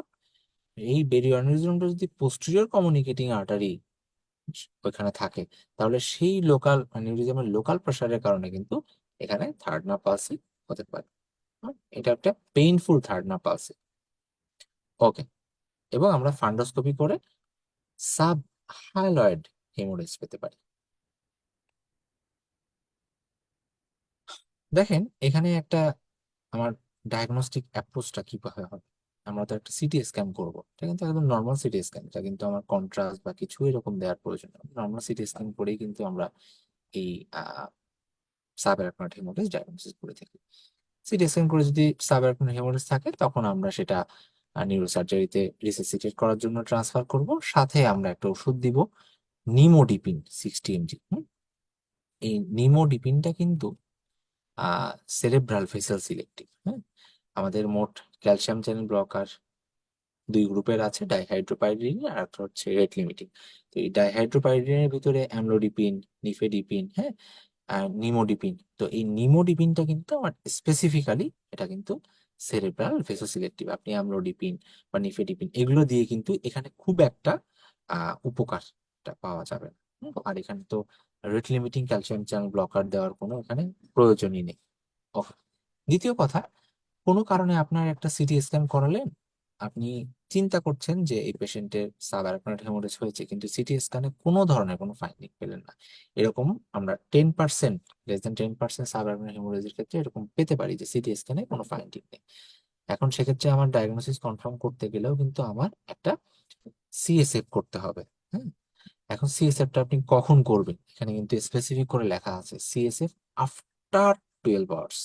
এই বেরি অ্যানিউরিজমটা যদি পোস্টেরিয়র কমিউনিকেটিং আর্টারি ওইখানে থাকে, তাহলে সেই লোকাল অ্যানিউরিজমের লোকাল প্রেশারের কারণে কিন্তু এখানে থার্ড নার্ভ পালসি হতে পারে। এটা একটা পেইনফুল থার্ড নার্ভ পালসি। ওকে, এবং আমরা ফান্ডোস্কোপি করে সাব হাইলয়েড হেমোরেজ পেতে পারি। দেখেন এখানে একটা আমার ডায়াগনস্টিক অ্যাপ্রোচটা কিভাবে হবে। আমরা তো একটা সিটি স্ক্যান করবো, এটা কিন্তু একদম নর্মাল সিটি স্ক্যান, এটা কিন্তু আমার কন্ট্রাস্ট বা কিছু এরকম দেওয়ার প্রয়োজন নেই। নর্মাল সিটি স্ক্যান করেই কিন্তু আমরা এই সাব অ্যারাকনয়েড হেমোরেজ ডায়াগনোসিস করে থাকি। সিটি স্ক্যান করে যদি সাব অ্যারাকনয়েড হেমোরেজ থাকে, তখন আমরা সেটা নিউরোসার্জারিতে রিসাসিটেট করার জন্য ট্রান্সফার করব, সাথে আমরা একটা ওষুধ দিব নিমোডিপিন 60 mg। এই নিমোডিপিনটা কিন্তু সেরেব্রাল ভেসেল সিলেক্টিভ। হ্যাঁ, আমাদের মোট ক্যালসিয়াম চ্যানেল ব্লকার দুই গ্রুপের আছে, ডাইহাইড্রোপাইরিডিন আর একটা হচ্ছে রেট লিমিটিং। তো এই ডাইহাইড্রোপাইরিডিনের ভিতরে অ্যামলোডিপিন, নিফেডিপিন, হ্যাঁ, আর নিমোডিপিন। তো এই নিমোডিপিনটা কিন্তু আমার স্পেসিফিক্যালি এটা কিন্তু সেরেব্রাল ভেসোসিলেক্টিভ। আপনি অ্যামলোডিপিন বা নিফেডিপিন এগুলো দিয়ে কিন্তু এখানে খুব একটা উপকারটা পাওয়া যাবে না। আর এখানে তো rate limiting calcium channel blocker দেওয়ার কোনো এখানে প্রয়োজনই নেই। ওহ, দ্বিতীয় কথা, কোনো কারণে আপনার একটা সিটি স্ক্যান করালেন, আপনি চিন্তা করছেন যে এই পেশেন্টের সাবঅ্যারাকনয়েড হেমোরেজ হয়েছে, কিন্তু সিটি স্ক্যানে কোনো ধরনের কোনো ফাইন্ডিং পেলেন না। এরকম আমরা 10%, less than 10% সাবঅ্যারাকনয়েড হেমোরেজের ক্ষেত্রে এরকম পেতে পারি যে সিটি স্ক্যানে কোনো ফাইন্ডিং নেই। এখন সেক্ষেত্রে আমার ডায়াগনোসিস কনফার্ম করতে গেলেও কিন্তু আমার একটা সিএসএফ করতে হবে। হ্যাঁ, এখন সিএসএফটা আপনি কখন করবেন, এখানে কিন্তু স্পেসিফিক করে লেখা আছে সিএসএফ আফটার 12 আওয়ার্স।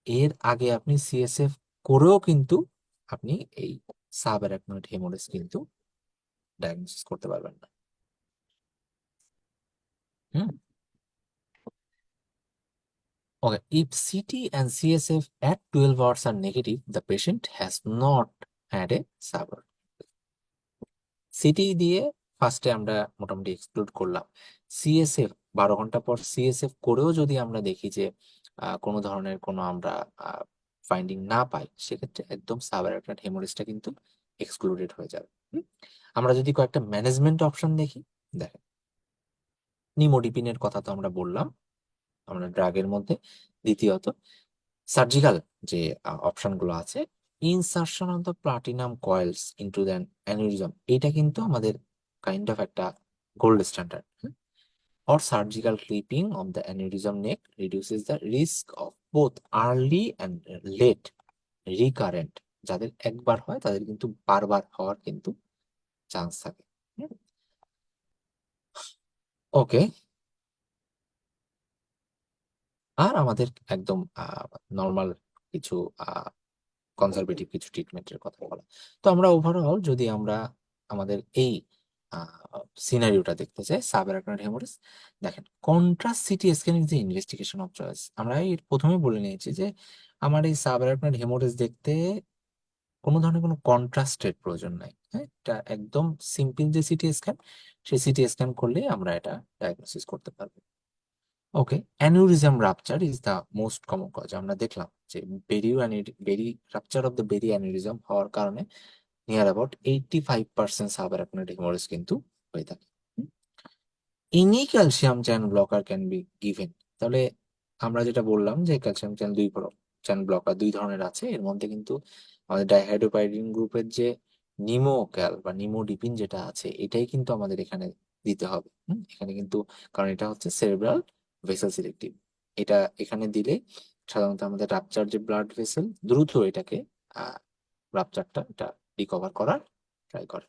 এর আগে আপনি সিএসএফ করেও কিন্তু আপনি এই সাব অ্যারাকনয়েড হেমোরেজ কিন্তু ডায়াগনোসিস করতে পারবেন না। হুম, ওকে, if CT and CSF at 12 hours are negative, the patient has not had a SABR. City দিয়ে ফার্স্টে আমরা মোটামুটি এক্সক্লুড করলাম। সিএসএফ 12 ঘন্টা পর সিএসএফ করেও যদি আমরা দেখি যে কোনো ধরনের কোনো আমরা ফাইন্ডিং না পাই, সেক্ষেত্রে একদম সাবঅ্যারাকনয়েড হেমোরেজটা কিন্তু এক্সক্লুডেড হয়ে যাবে। আমরা যদি কয়েকটা ম্যানেজমেন্ট অপশন দেখি, দেখেন নিমোডিপিনের কথা তো আমরা বললাম আমরা ড্রাগের মধ্যে। দ্বিতীয়ত সার্জিক্যাল যে অপশনগুলো আছে, insertion of the platinum coals into the aneurysm, এটা কিন্তু আমাদের কাইন্ড অফ একটা gold standard. or surgical clipping of the aneurysm neck reduces the risk of both early and late recurrent। যাদের একবার হয় তাদের কিন্তু বারবার হওয়ার কিন্তু চান্স থাকে। ওকে, আর আমাদের একদম নর্মাল কিছু কনজারভেটিভ কিছু ট্রিটমেন্টের কথা বলা। তো আমরা ওভারঅল যদি আমরা আমাদের এই সিনারিওটা দেখতে চাই সাবঅ্যারাকনয়েড হেমোরেজ, দেখেন contrast CT scan is the investigation of choice. আমরা এর প্রথমে বলে নিয়েছি যে আমার এই সাবঅ্যারাকনয়েড হেমোরেজ দেখতে কোনো ধরনের কোনো কন্ট্রাস্টের প্রয়োজন নাই। হ্যাঁ, এটা একদম সিম্পল যে সিটি স্ক্যান, সেই সিটি স্ক্যান করলেই আমরা এটা ডায়াগনোসিস করতে পারবো। Okay, aneurysm rupture is the most common cause. আমরা দেখলাম যে berry rupture of the berry aneurysm হওয়ার কারণে নিয়ার অ্যাবাউট 85% সাবঅ্যারাকনয়েড হেমোরেজ কিন্তু হয়ে থাকে। Any calcium channel blocker can be given. তাহলে আমরা যেটা বললাম যে ক্যালসিয়াম চ্যানেল চ্যানেল ব্লকার দুই ধরনের আছে, এর মধ্যে কিন্তু আমাদের ডাইহাইড্রোপাইরিডিন গ্রুপের যে নিমোক্যাল বা নিমোডিপিন যেটা আছে, এটাই কিন্তু আমাদের এখানে দিতে হবে। এখানে কিন্তু কারণ এটা হচ্ছে সেরেব্রাল ভেসেল সিলেক্টিভ। এটা এখানে দিলে সাধারণত আমাদের রাপচার যে ব্লাড ভেসেল দ্রুত এটাকে রাপচারটা এটা রিকভার করার ট্রাই করে।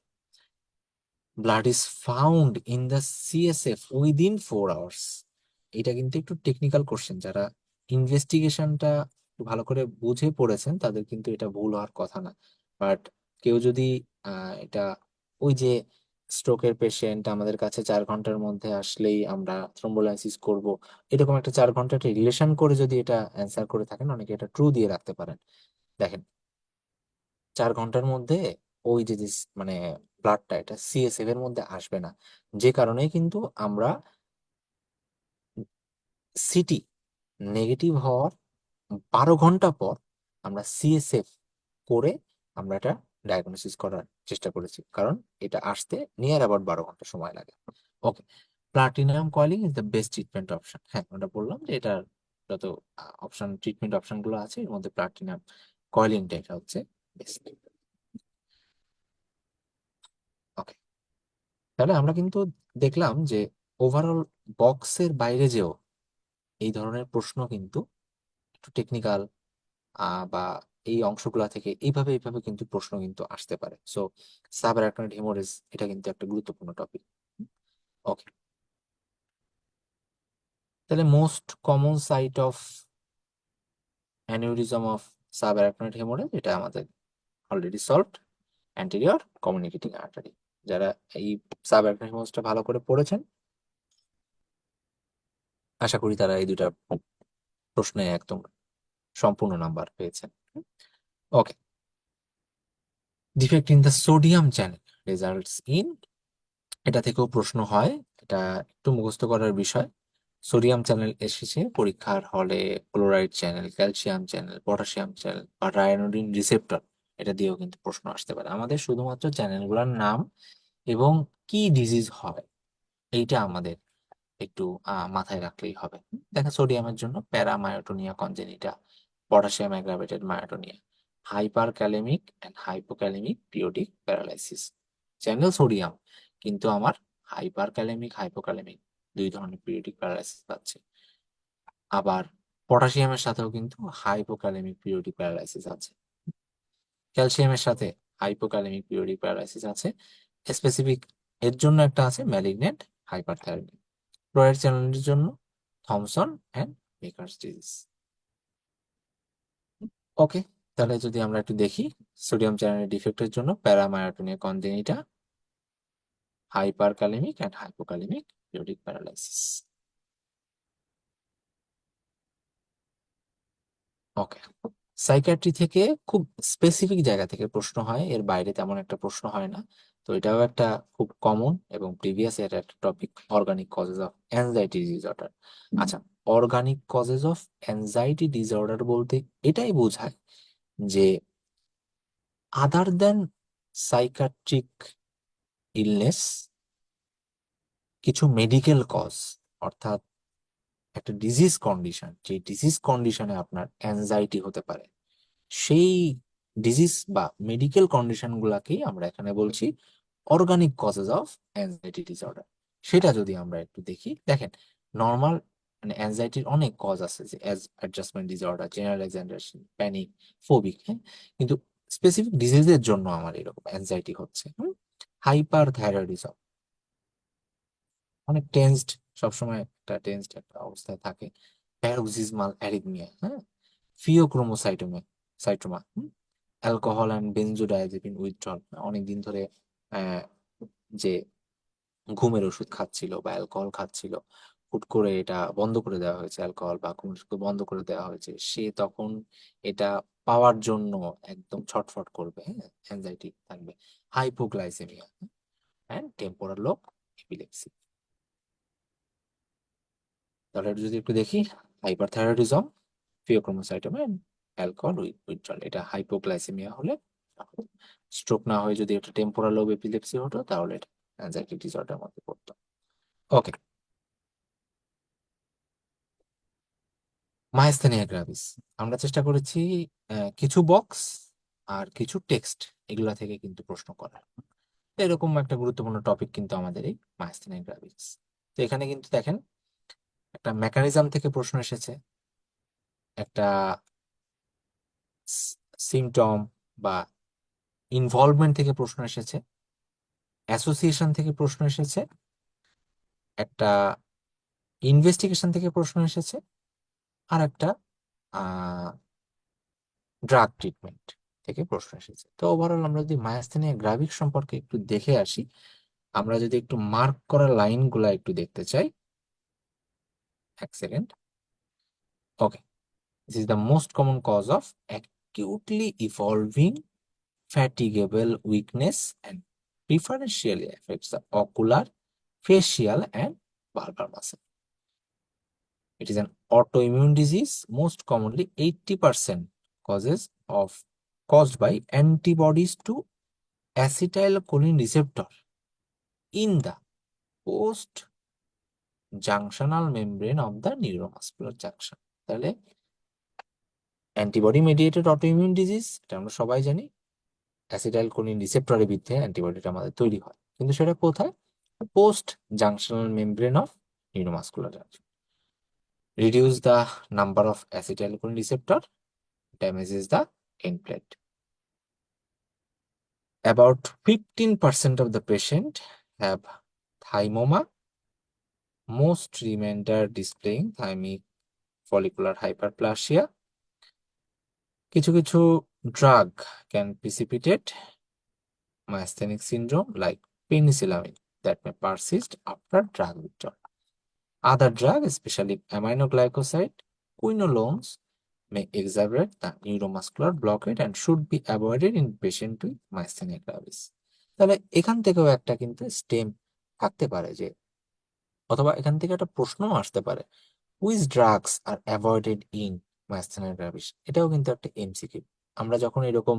Blood is found in the CSF within 4 hours. এটা কিন্তু একটু টেকনিক্যাল কোশ্চেন, যারা ইনভেস্টিগেশনটা ভালো করে বুঝে পড়েছেন তাদের কিন্তু এটা ভুল হওয়ার কথা না। বাট কেউ যদি এটা ওই যে স্ট্রোকের পেশেন্ট আমাদের কাছে 4 ঘন্টার মধ্যে আসলেই আমরা থ্রোম্বোলাইসিস করব, এরকম একটা 4 ঘন্টা একটা রিলেশন করে যদি এটা অ্যান্সার করে থাকেন, অনেকে এটা ট্রু দিয়ে রাখতে পারেন। দেখেন 4 ঘন্টার মধ্যে ওই যে মানে ব্লাডটা এটা সিএসএফ এর মধ্যে আসবে না, যে কারণে কিন্তু আমরা সিটি নেগেটিভ হওয়ার 12 ঘন্টা পর আমরা সিএসএফ করে আমরা এটা ডায়াগনোসিস করার চেষ্টা করেছি, কারণ এটা আসতে নিয়ার অ্যাবাউট 12 ঘন্টা সময় লাগে। Okay, platinum coiling is the best treatment option. হ্যাঁ, ওটা বললাম যে এটার যত অপশন ট্রিটমেন্ট অপশন গুলো আছে এর মধ্যে প্লাটিনাম কয়েলিংটা এটা হচ্ছে বেস্ট। ওকে, তাহলে আমরা কিন্তু দেখলাম যে ওভারঅল বক্সের বাইরে যেও এই ধরনের প্রশ্ন কিন্তু একটু টেকনিক্যাল বা এই অংশগুলা থেকে এইভাবে এইভাবে কিন্তু প্রশ্ন কিন্তু আসতে পারে। সো সাব অ্যারাকনয়েড হেমোরেজ এটা কিন্তু একটা গুরুত্বপূর্ণ টপিক। ওকে, তাহলে most common site of aneurysm of sub arachnoid haemorrhage এটা আমাদের already solved, anterior communicating artery. যারা এই সাব অ্যারাকনয়েড হেমোরেজটা ভালো করে পড়েছেন আশা করি তারা এই দুটা প্রশ্নে একদম সম্পূর্ণ নাম্বার পেয়েছেন। Okay, defect in the sodium channel results in, এটা থেকেও প্রশ্ন হয়, এটা একটু মুখস্থ করার বিষয়। সোডিয়াম চ্যানেল এসেছে পরীক্ষার হলে, chloride channel, calcium channel, potassium channel বা রায়ানোডিন রিসেপ্টর, এটা দিয়েও কিন্তু প্রশ্ন আসতে পারে। আমাদের শুধুমাত্র চ্যানেলগুলোর নাম এবং কি ডিজিজ হয় এইটা আমাদের একটু মাথায় রাখলেই হবে। দেখেন সোডিয়ামের জন্য paramyotonia congenita, potassium aggravated myotonia, hyperkalemic and hypokalemic periodic paralysis. Channel sodium কিন্তু আমার হাইপার ক্যালেমিক হাইপোক্যালেমিক দুই ধরনের পিরিয়ডিক প্যারালাইসিস পাচ্ছে। আবার পটাশিয়ামের সাথেও কিন্তু হাইপোক্যালেমিক পিরিয়ডিক প্যারালাইসিস আছে, ক্যালসিয়ামের সাথে হাইপোক্যালেমিক পিরিয়ডিক প্যারালাইসিস আছে। স্পেসিফিক এর জন্য একটা আছে ম্যালিগনেন্ট হাইপারথাইরয়েডিজম। ক্লোরাইড চ্যানেলের জন্য Thomsen and Becker's disease. Okay, তাহলে যদি আমরা একটু দেখি সোডিয়াম চ্যানেলের ডিফেক্টের জন্য paramyotonia congenita, hyperkalemic and hypokalemic periodic paralysis. Okay, psychiatry থেকে খুব স্পেসিফিক জায়গা থেকে প্রশ্ন হয়, এর বাইরে তেমন একটা প্রশ্ন হয় না। তো এটাও একটা খুব কমন এবং প্রিভিয়াস এর একটা topic, organic causes of anxiety disorder. আচ্ছা, organic causes of anxiety disorder বলতে এটাই বোঝায় যে আদার দেন সাইকাট্রিক ইলনেস কিছু মেডিকেল কজ, অর্থাৎ একটা ডিজিজ কন্ডিশন, যে ডিজিজ কন্ডিশনে আপনার অ্যাংজাইটি হতে পারে, সেই ডিজিজ বা মেডিকেল কন্ডিশন গুলাকেই আমরা এখানে বলছি organic causes of anxiety disorder. সেটা যদি আমরা একটু দেখি, দেখেন নর্মাল মানে অ্যাংজাইটির অনেক কজ আছে, যে adjustment disorder, general excitation, panic, phobic. হ্যাঁ, কিন্তু স্পেসিফিক ডিজিজের জন্য আমার এরকম অ্যাংজাইটি হচ্ছে। হাইপার থাইরয়েডিজম, অনেক টেন্সড, সবসময় একটা টেন্সড একটা অবস্থায় থাকে। প্যারোক্সিসমাল অ্যারিথমিয়া, হ্যাঁ, pheochromocytoma cytoma, alcohol and benzodiazepine withdrawal, অনেকদিন ধরে আহ, যে ঘুমের ওষুধ খাচ্ছিল বা অ্যালকোহল খাচ্ছিল, হুট করে এটা বন্ধ করে দেওয়া হয়েছে, অ্যালকোহল বা ঘুমের ওষুধ বন্ধ করে দেওয়া হয়েছে, সে তখন এটা পাওয়ার জন্য একদম ছটফট করবে, হ্যাঁ, অ্যাংজাইটি থাকবে। Hypoglycaemia and temporal lobe epilepsy. তাহলে এটা যদি একটু দেখি, হাইপারথাইরয়েডিজম, ফিওক্রোমোসাইটোমা, অ্যালকোহল উইথড্রল, এটা হাইপোগ্লাইসেমিয়া হলে। স্ট্রোক না হয়ে যদি এটা টেম্পোরাল লোব এপিলেপসি হতো তাহলে এটা অ্যাংজাইটি ডিসঅর্ডার মধ্যে পড়তো। ওকে, মাইস্থেনিয়া গ্রাভিস আমরা চেষ্টা করেছি কিছু বক্স আর কিছু টেক্সট এগুলা থেকে কিন্তু প্রশ্ন করার। তো এরকম একটা গুরুত্বপূর্ণ টপিক কিন্তু আমাদের এই মাইস্থেনিয়া গ্রাভিস। তো এখানে কিন্তু দেখেন একটা মেকানিজম থেকে প্রশ্ন এসেছে, একটা সিমটম বা ইনভলভমেন্ট থেকে প্রশ্ন এসেছে, অ্যাসোসিয়েশন থেকে প্রশ্ন এসেছে, একটা ইনভেস্টিগেশন থেকে প্রশ্ন এসেছে, আর একটা ড্রাগ ট্রিটমেন্ট থেকে প্রশ্ন এসেছে। তো ওভারঅল আমরা যদি মায়াস্থেনিয়া গ্রাভিস সম্পর্কে একটু দেখে আসি, আমরা যদি একটু মার্ক করা লাইনগুলা একটু দেখতে চাই, এক second. Okay, this is the most common cause of acutely evolving fatigable weakness and preferentially affects the ocular, facial, and bulbar muscle. It is an autoimmune disease, most commonly 80% causes of caused by antibodies to acetylcholine receptor in the post junctional membrane of the neuromuscular junction. তাহলে antibody mediated autoimmune disease, এটা আমরা সবাই জানি, acetylcholine রিসেপ্টরের ভিত্তিতে অ্যান্টিবডিটা আমাদের তৈরি হয়, কিন্তু সেটা কোথায়? Post junctional membrane of neuromuscular junction. Reduce the number of acetylcholine receptor, damages the end plate. About 15% of the patient have thymoma, most remainder displaying thymic follicular hyperplasia. কিছু কিছু drug can precipitate myasthenic syndrome like penicillamine that may persist after drug withdrawal. Other drugs, especially aminoglycoside, quinolones, may exacerbate the neuromuscular blockade and should be avoided in patient with myasthenia gravis. তাহলে এখান থেকেও একটা কিন্তু stem থাকতে পারে, যে অথবা এখান থেকে একটা প্রশ্ন আসতে পারে, which drugs are avoided in myasthenia gravis. এটাও কিন্তু একটা এমসিকিউ। আমরা যখন এরকম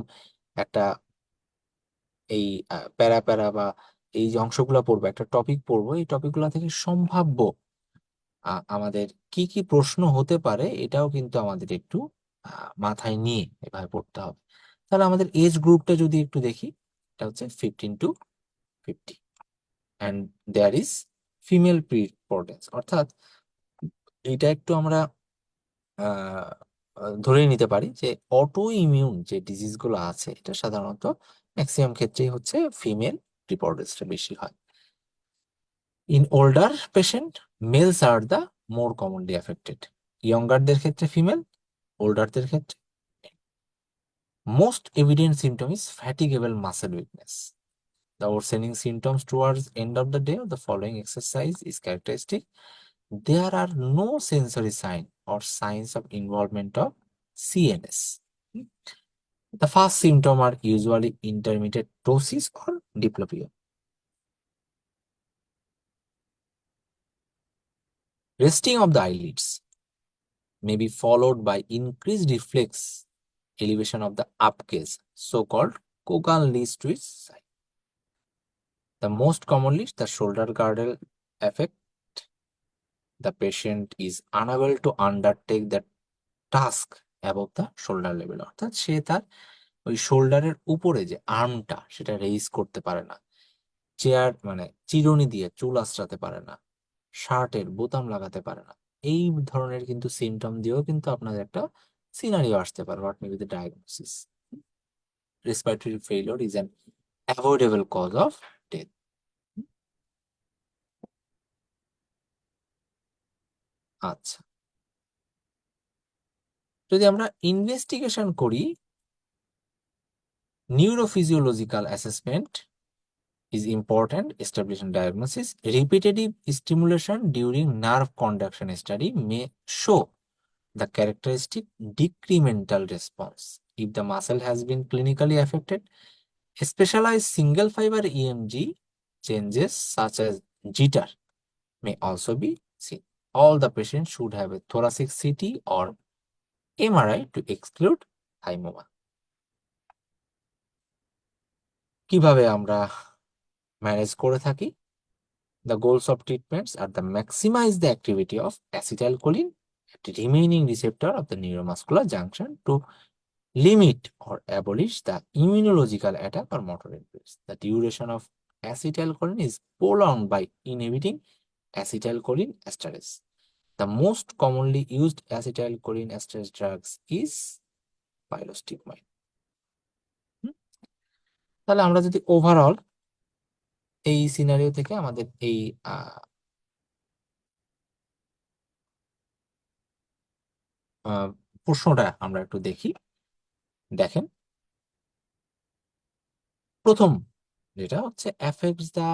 একটা এই প্যারা প্যারা বা এই যে অংশগুলো পড়বো, একটা টপিক পড়বো, এই টপিকগুলো থেকে সম্ভাব্য আমাদের কি কি প্রশ্ন হতে পারে এটাও কিন্তু আমাদের একটু মাথায় নিয়ে এভাবে পড়তে হবে। তাহলে আমাদের এজ গ্রুপটা যদি একটু দেখি, এটা হচ্ছে 15 to 50, and there is female preponderance, অর্থাৎ এটা একটু আমরা ধরে নিতে পারি যে অটো ইমিউন যে ডিজিজ গুলো আছে, এটা সাধারণত ম্যাক্সিমাম ক্ষেত্রেই হচ্ছে ফিমেল প্রিপরডেন্সটা বেশি হয়। In older patient, males are the more commonly affected. ইয়ঙ্গারদের ক্ষেত্রে ফিমেল, ওল্ডারদের ক্ষেত্রে। Most evident symptom is fatigable muscle weakness. The worsening symptoms towards end of the day of the following exercise is characteristic. There are no sensory sign or signs of involvement of CNS. The first symptom are usually intermittent ptosis or diplopia. Resting of the eyelids may be followed by increased reflex elevation of the up gaze, so-called Kogan Lee's twist sign. The most commonly, the shoulder girdle affect. The patient is unable to undertake the task above the shoulder level, অর্থাৎ সে তার ওই শোল্ডারের উপরে যে আর্মটা সেটা raise করতে পারে না, chair মানে চিরুনি দিয়ে চুল আঁচড়াতে পারে না, শার্টের বোতাম লাগাতে পারে না। এই ধরনের কিন্তু সিমটম দিয়েও কিন্তু আপনাদের একটা সিনারিও আসতে পারে, what may be the diagnosis. Respiratory failure is an avoidable cause of death. আচ্ছা, যদি আমরা ইনভেস্টিগেশন করি, neurophysiological assessment is important, establishing diagnosis. Repetitive stimulation during nerve conduction study may show the characteristic decremental response. If the muscle has been clinically affected, specialized single fiber EMG changes such as jitter may also be seen. All the patients should have a thoracic CT or MRI to exclude thymoma. কিভাবে আমরা manage করে থাকি? The goals of treatments are to maximize the activity of acetylcholine at the remaining receptor of the neuromuscular junction to limit or abolish the immunological attack or motor impairments. The duration of acetylcholine is prolonged by inhibiting acetylcholine esterase. The most commonly used acetylcholine esterase drugs is pyrostigmine. তাহলে আমরা যদি overall এই scenario থেকে আমাদের এই প্রশ্নটা আমরা একটু দেখি। দেখেন, প্রথম যেটা হচ্ছে affects the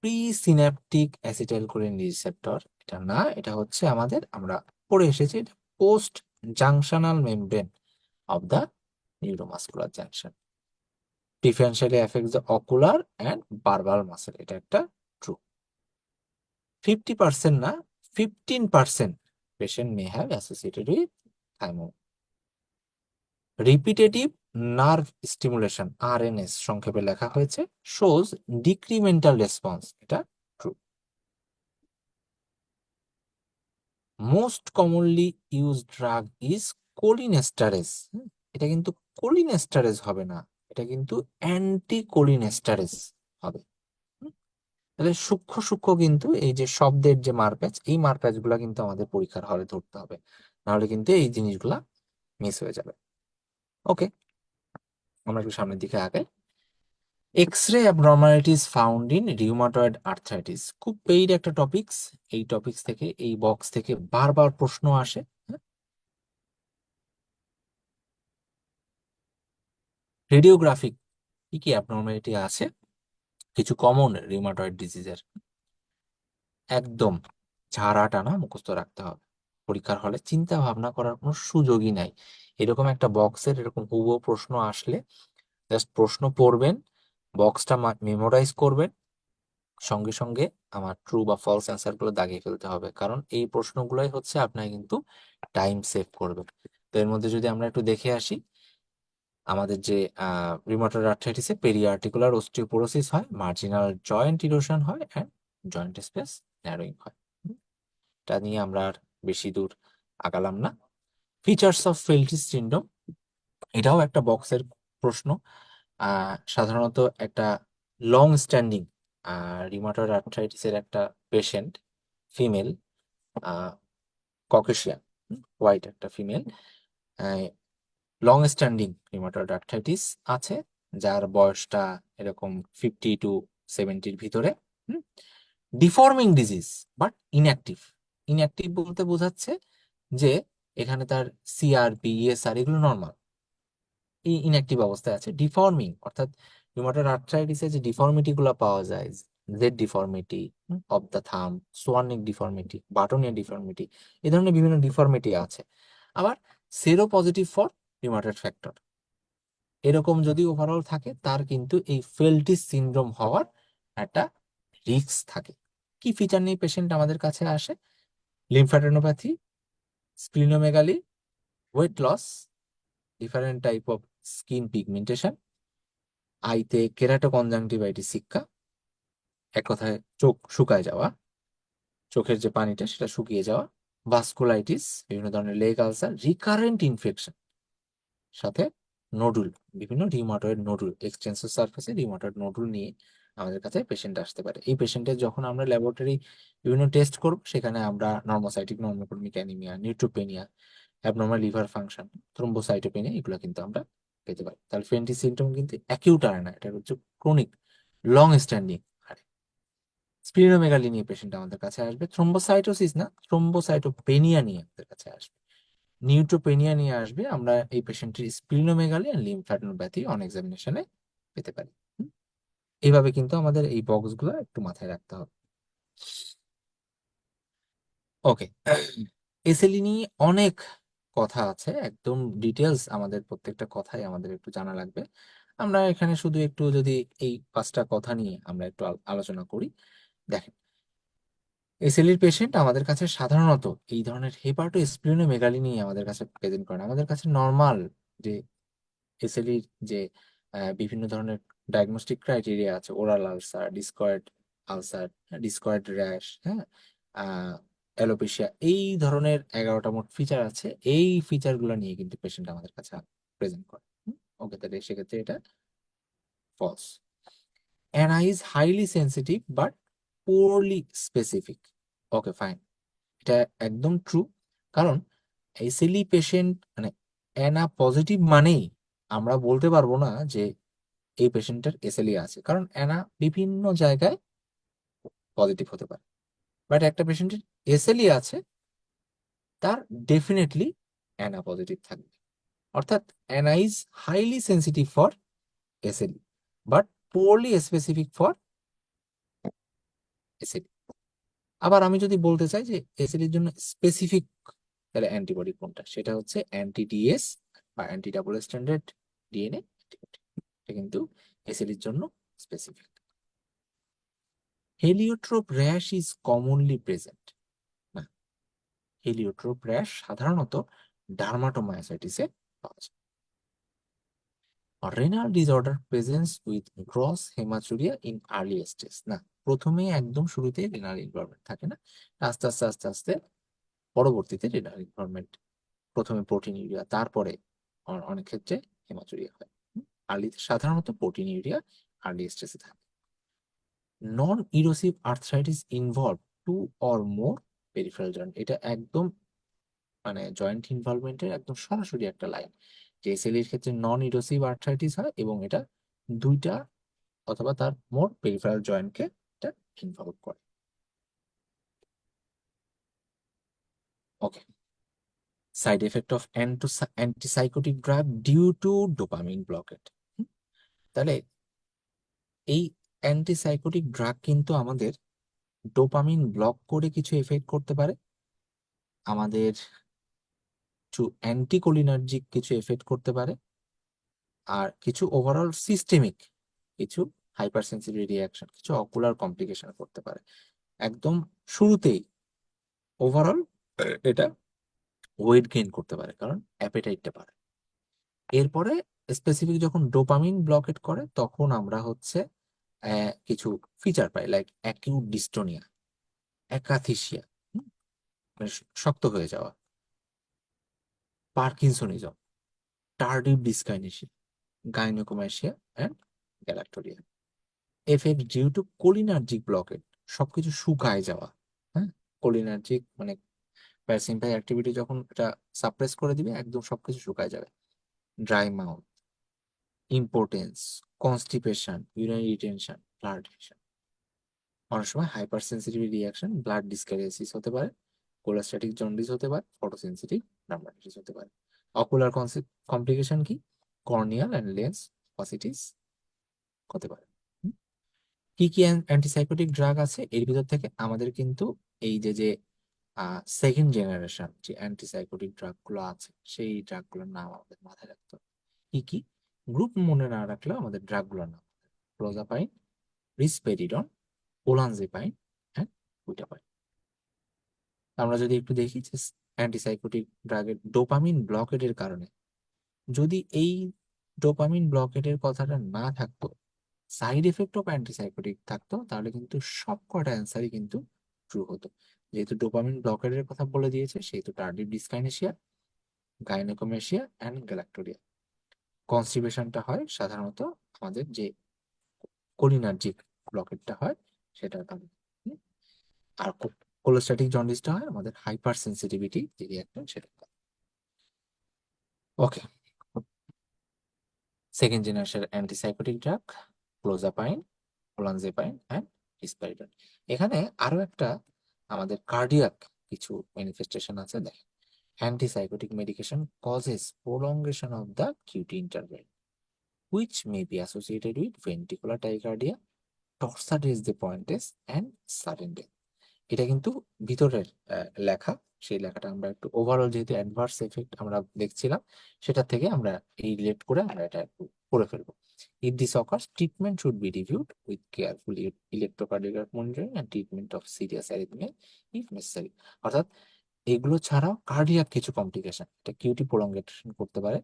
presynaptic acetylcholine receptor, এটা না, এটা হচ্ছে আমাদের, আমরা পড়ে এসেছি, এটা post junctional membrane of the neuromuscular junction, preferentially affects the ocular and bulbar muscle, এটা একটা ট্রু। 50% না, 15% patient may have associated with thymoma. Repetitive nerve stimulation, RNS সংক্ষেপে লেখা হয়েছে, শোজ ডিক্রিমেন্টাল রেসপন্স, এটা true. Most commonly use drug is cholinesterase, এটা কিন্তু cholinesterase হবে না, এটা কিন্তু অ্যান্টি কোলিনেস্টারেজ হবে। হুম, তাহলে সূক্ষ্ম সূক্ষ্ম কিন্তু এই যে শব্দের যে মারপ্যাচ, এই মারপ্যাচ গুলা কিন্তু আমাদের পরীক্ষার হলে ধরতে হবে, নাহলে কিন্তু এই জিনিসগুলা মিস হয়ে যাবে। ওকে, আমরা একটু সামনের দিকে আগাই। X-ray abnormalities found in rheumatoid arthritis, খুব পেইড একটা টপিকস। এই টপিকস থেকে, এই বক্স থেকে বারবার প্রশ্ন আসে। রেডিওগ্রাফিক কি কি অ্যাবনর্মালিটি আছে কিছু কমন রিউমাটয়েড ডিজিজের, একদম ঝাড়া টানা মুখস্থ রাখতে হবে। পরীক্ষার হলে চিন্তা ভাবনা করার কোনো সুযোগই নাই। এরকম একটা বক্সের এরকম হুবহু প্রশ্ন আসলে জাস্ট প্রশ্ন পড়বেন, বক্সটা মেমোরাইজ করবেন, সঙ্গে সঙ্গে আমার ট্রু বা ফলস অ্যান্সার গুলো দাগিয়ে ফেলতে হবে, কারণ এই প্রশ্নগুলোই হচ্ছে আপনার কিন্তু টাইম সেভ করবে। তো এর মধ্যে যদি আমরা একটু দেখে আসি, আমাদের যে রিউমাটয়েড আর্থ্রাইটিসে পেরিআর্টিকুলার অস্টিওপোরোসিস হয়, মার্জিনাল জয়েন্ট ইরোশন হয় অ্যান্ড জয়েন্ট স্পেস ন্যারোয়িং হয়। এটা নিয়ে আমরা আর বেশি দূর আগালাম না। ফিচার্স অফ ফেল্টিস সিনড্রোম, এটাও একটা বক্সের প্রশ্ন। সাধারণত একটা লং স্ট্যান্ডিং রিউমাটয়েড আর্থ্রাইটিসের একটা পেশেন্ট, ফিমেল, ককেশিয়ান, হোয়াইট একটা female, long standing rheumatoid arthritis আছে, যার বয়সটা এরকম 50 to 70-র ভিতরে। Deforming disease but inactive. Inactive বলতে বোঝাচ্ছে যে এখানে তার সিআরপি, ইএসআর এগুলো নর্মাল, এই ইনঅ্যাক্টিভ অবস্থায় আছে। ডিফর্মিং অর্থাৎ রিউমাটয়েড আর্থ্রাইটিসে যে ডিফর্মিটি গুলো পাওয়া যায়, জেড ডিফর্মিটি অফ দ্য থাম, সোয়ানিক ডিফর্মিটি, বাটনিয়া ডিফর্মিটি, এই ধরনের বিভিন্ন ডিফর্মিটি আছে। আবার সেরো পজিটিভ ফর রিউমাটয়েড ফ্যাক্টর, এরকম যদি ওভারঅল থাকে, তার কিন্তু এই ফেল্টিস সিনড্রোম হওয়ার একটা রিস্ক থাকে। কি ফিচার নিয়ে পেশেন্ট আমাদের কাছে আসে? Lymphadenopathy, splenomegaly, weight loss, different type of skin pigmentation, আইতে কেরাটোকনজাংটিভাইটিস শিক্ষা, এক কথায় চোখ শুকায় যাওয়া, চোখের যে পানিটা সেটা শুকিয়ে যাওয়া, ভাস্কুলাইটিস, বিভিন্ন ধরনের লেগ আলসার, রিকারেন্ট ইনফেকশন, সাথে নোডুল, বিভিন্ন রিউমাটয়েড নোডুল, এক্সটেন্সিভ সারফেসে রিউমাটয়েড নোডুল নিয়ে আমাদের কাছে পেশেন্ট আসতে পারে। এই পেশেন্টের যখন আমরা ল্যাবরেটরি বিভিন্ন টেস্ট করব, সেখানে আমরা normocytic নর্মোক্রোমিক anaemia, neutropenia, abnormal liver function, thrombocytopenia, এগুলো কিন্তু আমরা পেতে পারি। তাহলে ফেন্টি সিমটম কিন্তু অ্যাকিউট আর না, এটা হচ্ছে ক্রনিক, লং স্ট্যান্ডিং। স্প্লিনোমেগালি নিয়ে পেশেন্ট আমাদের কাছে আসবে, থ্রোম্বোসাইটোসিস না, থ্রোম্বোসাইটোপেনিয়া নিয়ে আমাদের কাছে আসবে, নিউট্রোপেনিয়া নিয়ে আসবে। আমরা এই পেশেন্টের স্প্লিনোমেগালি এন্ড লিম্ফ্যাডেনোপ্যাথি অন এক্সামিনেশনে পেতে পারি। এইভাবে কিন্তু আমাদের এই বক্সগুলো একটু মাথায় রাখতে হবে। ওকে, এসএলই নিয়ে অনেক কথা আছে, একদম ডিটেলস, আমাদের প্রত্যেকটা কথাই আমাদের একটু জানা লাগবে। আমরা এখানে শুধু একটু যদি এই 5টা কথা নিয়ে আমরা একটু আলোচনা করি। দেখেন, এসএলইর পেশেন্ট আমাদের কাছে সাধারণত এই ধরনের হেপাটো স্প্লিনোমেগালি নিয়ে আমাদের কাছে প্রেজেন্ট করেন। আমাদের কাছে নর্মাল যে এসএলইর যে বিভিন্ন ধরনের ডায়াগনস্টিক ক্রাইটেরিয়া আছে, oral ulcer, discoid ulcer, discoid rash, হ্যাঁ, অ্যালোপেশিয়া, এই ধরনের 11টা মোট ফিচার আছে। এই ফিচারগুলো নিয়ে কিন্তু পেশেন্ট আমাদের কাছে প্রেজেন্ট করে। ওকে, তাহলে সেক্ষেত্রে এটা false. ANA is highly sensitive but poorly specific. Okay, fine, এটা একদম ট্রু। কারণ এসএলই পেশেন্ট মানে অ্যানা পজিটিভ মানেই আমরা বলতে পারবো না যে এই পেশেন্টের এসএলই আছে, কারণ অ্যানা বিভিন্ন জায়গায় পজিটিভ হতে পারে। বাট একটা পেশেন্টের এসএলই আছে, তার ডেফিনেটলি অ্যানা পজিটিভ থাকবে। অর্থাৎ ANA is highly sensitive for SLE but poorly specific for ACD. আবার আমি যদি বলতে চাই যে এসিডির জন্য স্পেসিফিক তাহলে অ্যান্টিবডি কোনটা, সেটা হচ্ছে অ্যান্টি ডিএস বা anti double standard DNA antibody. এটা কিন্তু এসিডির জন্য specific. Heliotrope rash is commonly present না, হেলিওট্রোপ র্যাশ সাধারণত ডার্মাটোমায়োসাইটিসে পাওয়া যায়। Renal disorder presence with gross haematuria in early stage না, প্রথমে একদম শুরুতে রেনাল ইনভলভমেন্ট থাকে না, আস্তে আস্তে আস্তে আস্তে পরবর্তীতে রেনাল ইনভলভমেন্ট, প্রথমে প্রোটিনিউরিয়া, তারপরে অনেক ক্ষেত্রে হেমাচুরিয়া হয়। আর্লিতে সাধারণত প্রোটিনিউরিয়া আর্লি স্টেজে থাকে। Non erosive arthritis involve two or more peripheral joint, এটা একদম মানে জয়েন্ট ইনভলভমেন্টের একদম সরাসরি একটা লাইন, যে এসএলইর ক্ষেত্রে নন ইরোসিভ আর্থ্রাইটিস হয় এবং এটা দুইটা অথবা তার মোর পেরিফেরাল জয়েন্টকে এটা ইনভলভ করে। Okay, side effect of antipsychotic drug due to dopamine blockade. তাহলে এই অ্যান্টিসাইকোটিক ড্রাগ কিন্তু আমাদের ডোপামিন ব্লক করে কিছু এফেক্ট করতে পারে, আমাদের কিছু অ্যান্টিকোলিনার্জিক কিছু এফেক্ট করতে পারে, আর কিছু ওভারঅল সিস্টেমিক কিছু হাইপার সেন্সিটিভ রিয়াকশন, কিছু অকুলার কমপ্লিকেশন করতে পারে। একদম শুরুতেই ওভারঅল এটা ওয়েট গেইন করতে পারে কারণ অ্যাপেটাইটটা বাড়ে। এরপরে স্পেসিফিক যখন ডোপামিন ব্লকেট করে তখন আমরা হচ্ছে কিছু ফিচার পাই, লাইক অ্যাকিউট ডিস্টোনিয়া, অ্যাকাথিসিয়া, মানে শক্ত হয়ে যাওয়া, parkinsonism, tardive dyskinesia, gynaecomastia and galactorrhoea. Effect due to cholinergic blockade, সবকিছু শুকায় যাওয়া। হ্যাঁ, কোলিনার্জিক মানে প্যারাসিম্পাথেটিক অ্যাক্টিভিটি যখন এটা সাপ্রেস করে দিবে একদম সবকিছু শুকায় যাবে। Dry mouth, importance, constipation, urinary retention, blood retention. অনেক সময় হাইপার সেন্সিটিভ রিয়াকশন, ব্লাড ডিসক্যারিসিস হতে পারে, কোলোস্ট্যাটিক জন্ডিস হতে পারে, ফটোসেন্সিটিভ ডার্মাটাইটিস হতে পারে। অকুলার কমপ্লিকেশন কি, কর্নিয়াল অ্যান্ড লেন্স অসিটিস হতে পারে। কি কি অ্যান্টিসাইকোটিক ড্রাগ আছে এর ভিতর থেকে আমাদের কিন্তু এই যে যে সেকেন্ড জেনারেশন যে অ্যান্টিসাইকোটিক ড্রাগ গুলো আছে সেই ড্রাগ গুলোর নাম আমাদের মাথায় রাখতে হবে। কি কি গ্রুপ মনে না রাখলেও আমাদের ড্রাগ গুলোর নাম, ক্লোজাপাইন, রিসপেরিডন, ওলানজেপাইন হ্যাঁ, বুটাপাইন। আমরা যদি একটু দেখি যে অ্যান্টিসাইকোটিক ড্রাগের ডোপামিন ব্লকেটের কারণে, যদি এই ডোপামিন ব্লকেটের কথাটা না থাকতো, সাইড এফেক্ট অফ অ্যান্টিসাইকোটিক থাকতো, তাহলে কিন্তু সব কটা অ্যান্সারই কিন্তু ট্রু হতো। যেহেতু ডোপামিন ব্লকেটের কথা বলে দিয়েছে সেহেতু টার্ডিভ ডিসকাইনেসিয়া, গাইনোকোমেশিয়া অ্যান্ড গ্যালাক্টোরিয়া। কনস্টিপেশনটা হয় সাধারণত আমাদের যে কোলিনার্জিক ব্লকেটটা হয় সেটার কারণে। হুম? আর কোলোস্ট্যাটিক জন্ডিসটা হয় আমাদের হাইপার সেন্সিটিভিটি যে রিয়াক্টর সেটা। Okay, second generation antipsychotic drug clozapine, olanzapine and risperidone. এখানে আরো একটা আমাদের কার্ডিয়াক কিছু ম্যানিফেস্টেশন আছে, দেখেন। Antipsychotic medication causes prolongation of the QT interval which may be associated with ventricular tachycardia, torsades de pointes and sudden death। এটা কিন্তু ভিতরের লেখা, সেই লেখাটা আমরা একটু ওভারঅল যেহেতু অ্যাডভার্স এফেক্ট আমরা দেখছিলাম সেটা থেকে আমরা এই রিলেট করে আমরা এটা একটু করে ফেলবো। If this occurs, treatment should be reviewed with careful electrocardiograph monitoring and treatment of serious arrhythmia if necessary. অর্থাৎ এগুলো ছাড়াও কার্ডিয়াক কিছু কমপ্লিকেশন এটা কিউটি প্রলঙ্গেশন করতে পারে।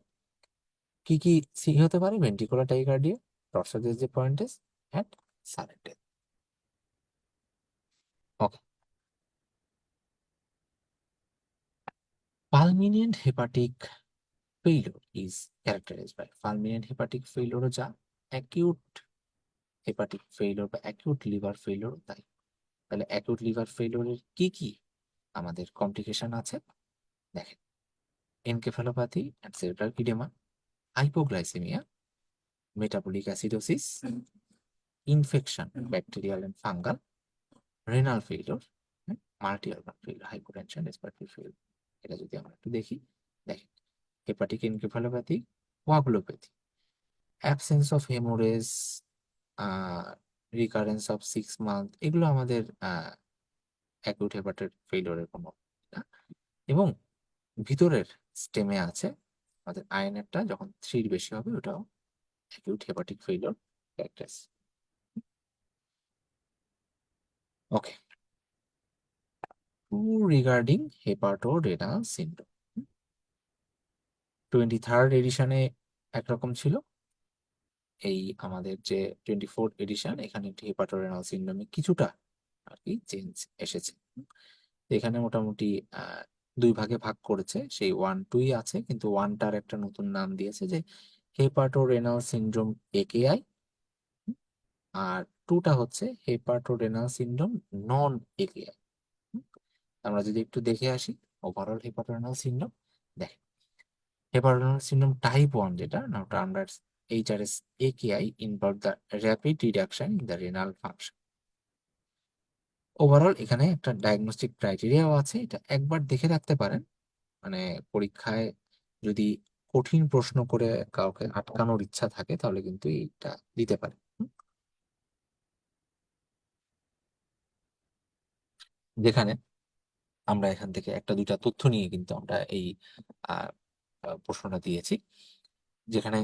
কি কি সি হতে পারে, ventricular tachycardia, torsades de pointes and sudden death. Okay, fulminant hepatic failure is characterized by fulminant hepatic failure যা acute hepatic failure বা acute liver failure তাই। তাহলে acute liver failure এর কি কি আমাদের কমপ্লিকেশন আছে দেখেন, encephalopathy and cerebral oedema, hypoglycaemia, metabolic acidosis, infection bacterial and fungal, renal failure, multi organ failure, hypotension, respiratory failure. এটা যদি আমরা একটু দেখি, দেখেন hepatic encephalopathy, coagulopathy, absence of hemorrhage, recurrence of 6 month, এগুলো আমাদের অ্যাকিউট হেপাটাইটিস ফেইলিওরের কোনো না। এবং ভিতরের স্টেমে আছে আমাদের আয়নেরটা যখন 3-র বেশি হবে ওটাও অ্যাকিউট হেপাটিক ফেইলিওর ক্যারেক্টারাইজ। ওকে, রিগার্ডিং হেপাটোরেনাল সিন্ড্রোম, 23rd এডিশনে একরকম ছিল, এই আমাদের যে 24th এডিশন এখানে হেপাটোরেনাল সিন্ড্রোমে কিছুটা আর কি চেঞ্জ এসেছে। এখানে মোটামুটি দুই ভাগে ভাগ করেছে, সেই 1-2 আছে, কিন্তু 1টার একটা নতুন নাম দিয়েছে যে হেপাটোরেনাল সিন্ড্রোম একেআই, আর 2টা হচ্ছে হেপাটোরেনাল সিন্ড্রোম নন একেআই। আমরা যদি একটু দেখে আসি ওভারঅল হেপাটোরেনাল সিন্ড্রোম, দেখেন হেপাটোরেনাল সিন্ড্রোম টাইপ 1 যেটা now termed as HRS AKI involve the rapid reduction in the renal function. Overall এখানে একটা ডায়াগনস্টিক ক্রাইটেরিয়াও আছে, এটা একবার দেখে রাখতে পারেন, মানে পরীক্ষায় যদি কঠিন প্রশ্ন করে কাউকে আটকানোর ইচ্ছা থাকে তাহলে কিন্তু এইটা দিতে পারে। যেখানে আমরা এখান থেকে একটা দুইটা তথ্য নিয়ে কিন্তু আমরা এই আহ, প্রশ্নটা দিয়েছি, যেখানে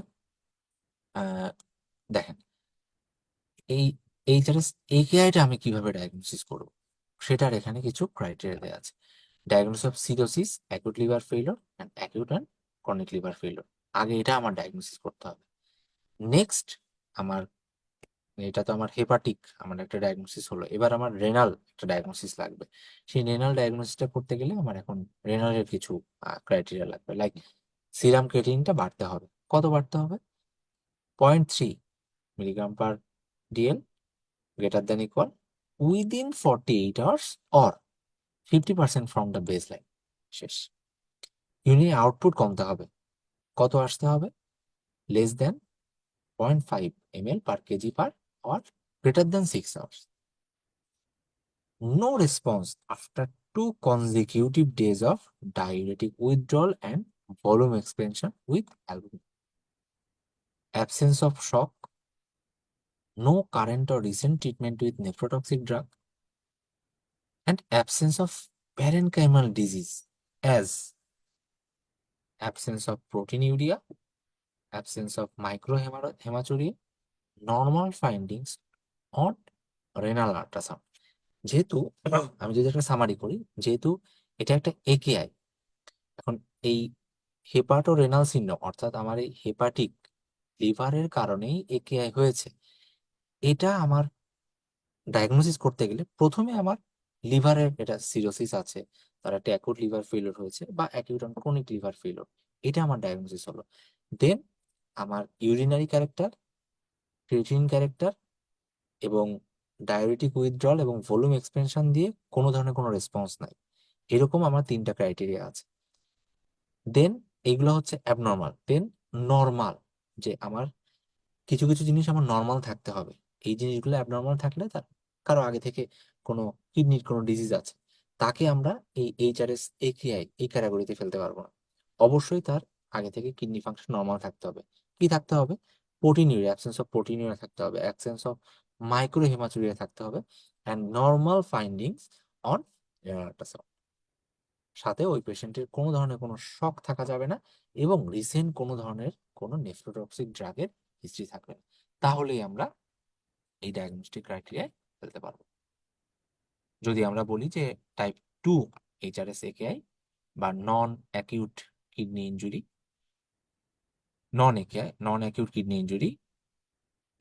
দেখেন এই এইচআরএস একেআইটা আমি কিভাবে ডায়াগনোসিস করব সেটার এখানে কিছু ক্রাইটেরিয়া দেওয়া আছে। Diagnosis of cirrhosis, acute liver failure and acute and chronic liver failure, আগে এটা আমার ডায়াগনোসিস করতে হবে। নেক্সট আমার, এটা তো আমার হেপাটিক আমার একটা ডায়াগনোসিস হলো, এবার আমার রেনাল একটা ডায়াগনোসিস লাগবে। সেই রেনাল ডায়াগনোসিসটা করতে গেলে আমার এখন রেনালের কিছু ক্রাইটেরিয়া লাগবে, লাইক সিরাম ক্রিয়েটিনিনটা বাড়তে হবে, কত বাড়তে হবে, 0.3 mg/dl greater than equal within 48 hours or 50% from the baseline। শেষ। ইউরিনের আউটপুট কমতে হবে, কত আসতে হবে, less than 0.5 ml/kg/hour greater than 6 hours। No response after 2 consecutive days of diuretic withdrawal and volume expansion with albumin। Absence of shock, no current or recent treatment with nephrotoxic drug, and absence of parenchymal disease as absence of proteinuria, absence of microhematuria, normal findings on renal ultrasound। যেহেতু আমি যদি একটা summary করি, যেহেতু এটা একটা একেআই, এখন এই হেপাটো রেনাল সিন্ড্রোম অর্থাৎ আমার এই হেপাটিক লিভারের কারণেই একেআই হয়েছে, এটা আমার ডায়াগনোসিস করতে গেলে প্রথমে আমার লিভারের এটা সিরোসিস আছে, তার একটা অ্যাকিউট লিভার ফেলিওর হয়েছে বা acute and chronic liver failure, এটা আমার ডায়াগনোসিস হলো। দেন আমার ইউরিনারি ক্যারেক্টার, ক্রিয়েটিনিন ক্যারেক্টার এবং ডায়াবেটিক উইথড্রল এবং ভলিউম এক্সপেনশন দিয়ে কোনো ধরনের কোনো রেসপন্স নাই, এরকম আমার 3টা ক্রাইটেরিয়া আছে। দেন এইগুলো হচ্ছে অ্যাবনর্মাল। দেন নর্মাল, যে আমার কিছু কিছু জিনিস আমার নর্মাল থাকতে হবে, এই জিনিসগুলো অ্যাবনর্মাল থাকলে তার কারো আগে থেকে কোনো কিডনির কোনো ডিজিজ আছে, তাকে আমরা এই এইচআরএস একেআই এই ক্যাটাগরিতে ফেলতে পারবো না। অবশ্যই তার আগে থেকে কিডনি ফাংশন নর্মাল থাকতে হবে। কি থাকতে হবে, প্রোটিনিউরিয়া, অ্যাবসেন্স অফ প্রোটিনিউরিয়া থাকতে হবে, অ্যাবসেন্স অফ মাইক্রো হেমাচুরিয়া থাকতে হবে, and normal findings on ultrasound. সাথে ওই পেশেন্টের কোনো ধরনের কোনো শক থাকা যাবে না এবং রিসেন্ট কোনো ধরনের কোনো নেফ্রোটক্সিক ড্রাগের হিস্ট্রি থাকবে না, তাহলেই আমরা এই ডায়াগনস্টিক ক্রাইটেরিয়ায় ফেলতে পারবো। যদি আমরা বলি যে টাইপ 2 এইচআরএস একেআই বা non acute kidney injury, non AKI non acute kidney injury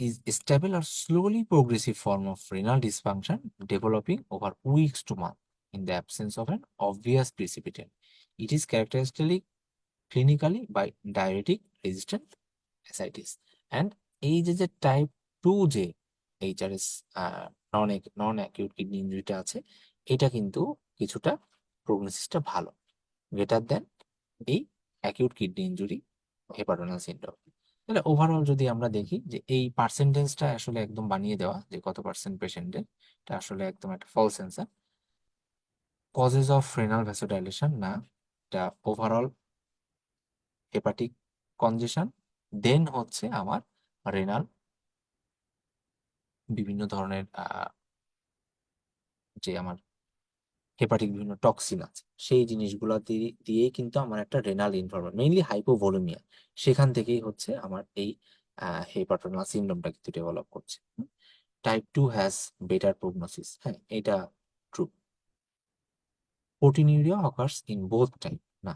is a stable or slowly progressive form of renal dysfunction developing over weeks to months in the absence of an obvious precipitant. It is characteristic clinically by diuretic resistant ascites। And এই যে type 2 যে HRS নন acute kidney ইনজুরিটা আছে, এটা কিন্তু কিছুটা প্রগনোসিসটা ভালো, greater than এই acute kidney injury hepatorenal syndrome. তাহলে ওভারঅল যদি আমরা দেখি যে এই পার্সেন্টেজটা আসলে একদম বানিয়ে দেওয়া যে কত পার্সেন্ট পেশেন্টের, এটা আসলে একদম একটা false answer. Causes of renal vasodilation না, এটা ওভারঅল হেপাটিক কনজেশন, দেন হচ্ছে আমার রেনাল বিভিন্ন ধরনের যে আমার হেপাটিক বিভিন্ন টক্সিন আছে, সেই জিনিসগুলো দিয়েই কিন্তু আমার একটা রেনাল ইনভলভমেন্ট, মেইনলি হাইপোভলিমিয়া, সেখান থেকেই হচ্ছে আমার এই হেপাটোরেনাল সিনড্রোমটা কিন্তু ডেভেলপ করছে। টাইপ 2 হ্যাজ বেটার প্রগনোসিস, হ্যাঁ এটা true. Proteinuria occurs in both type, না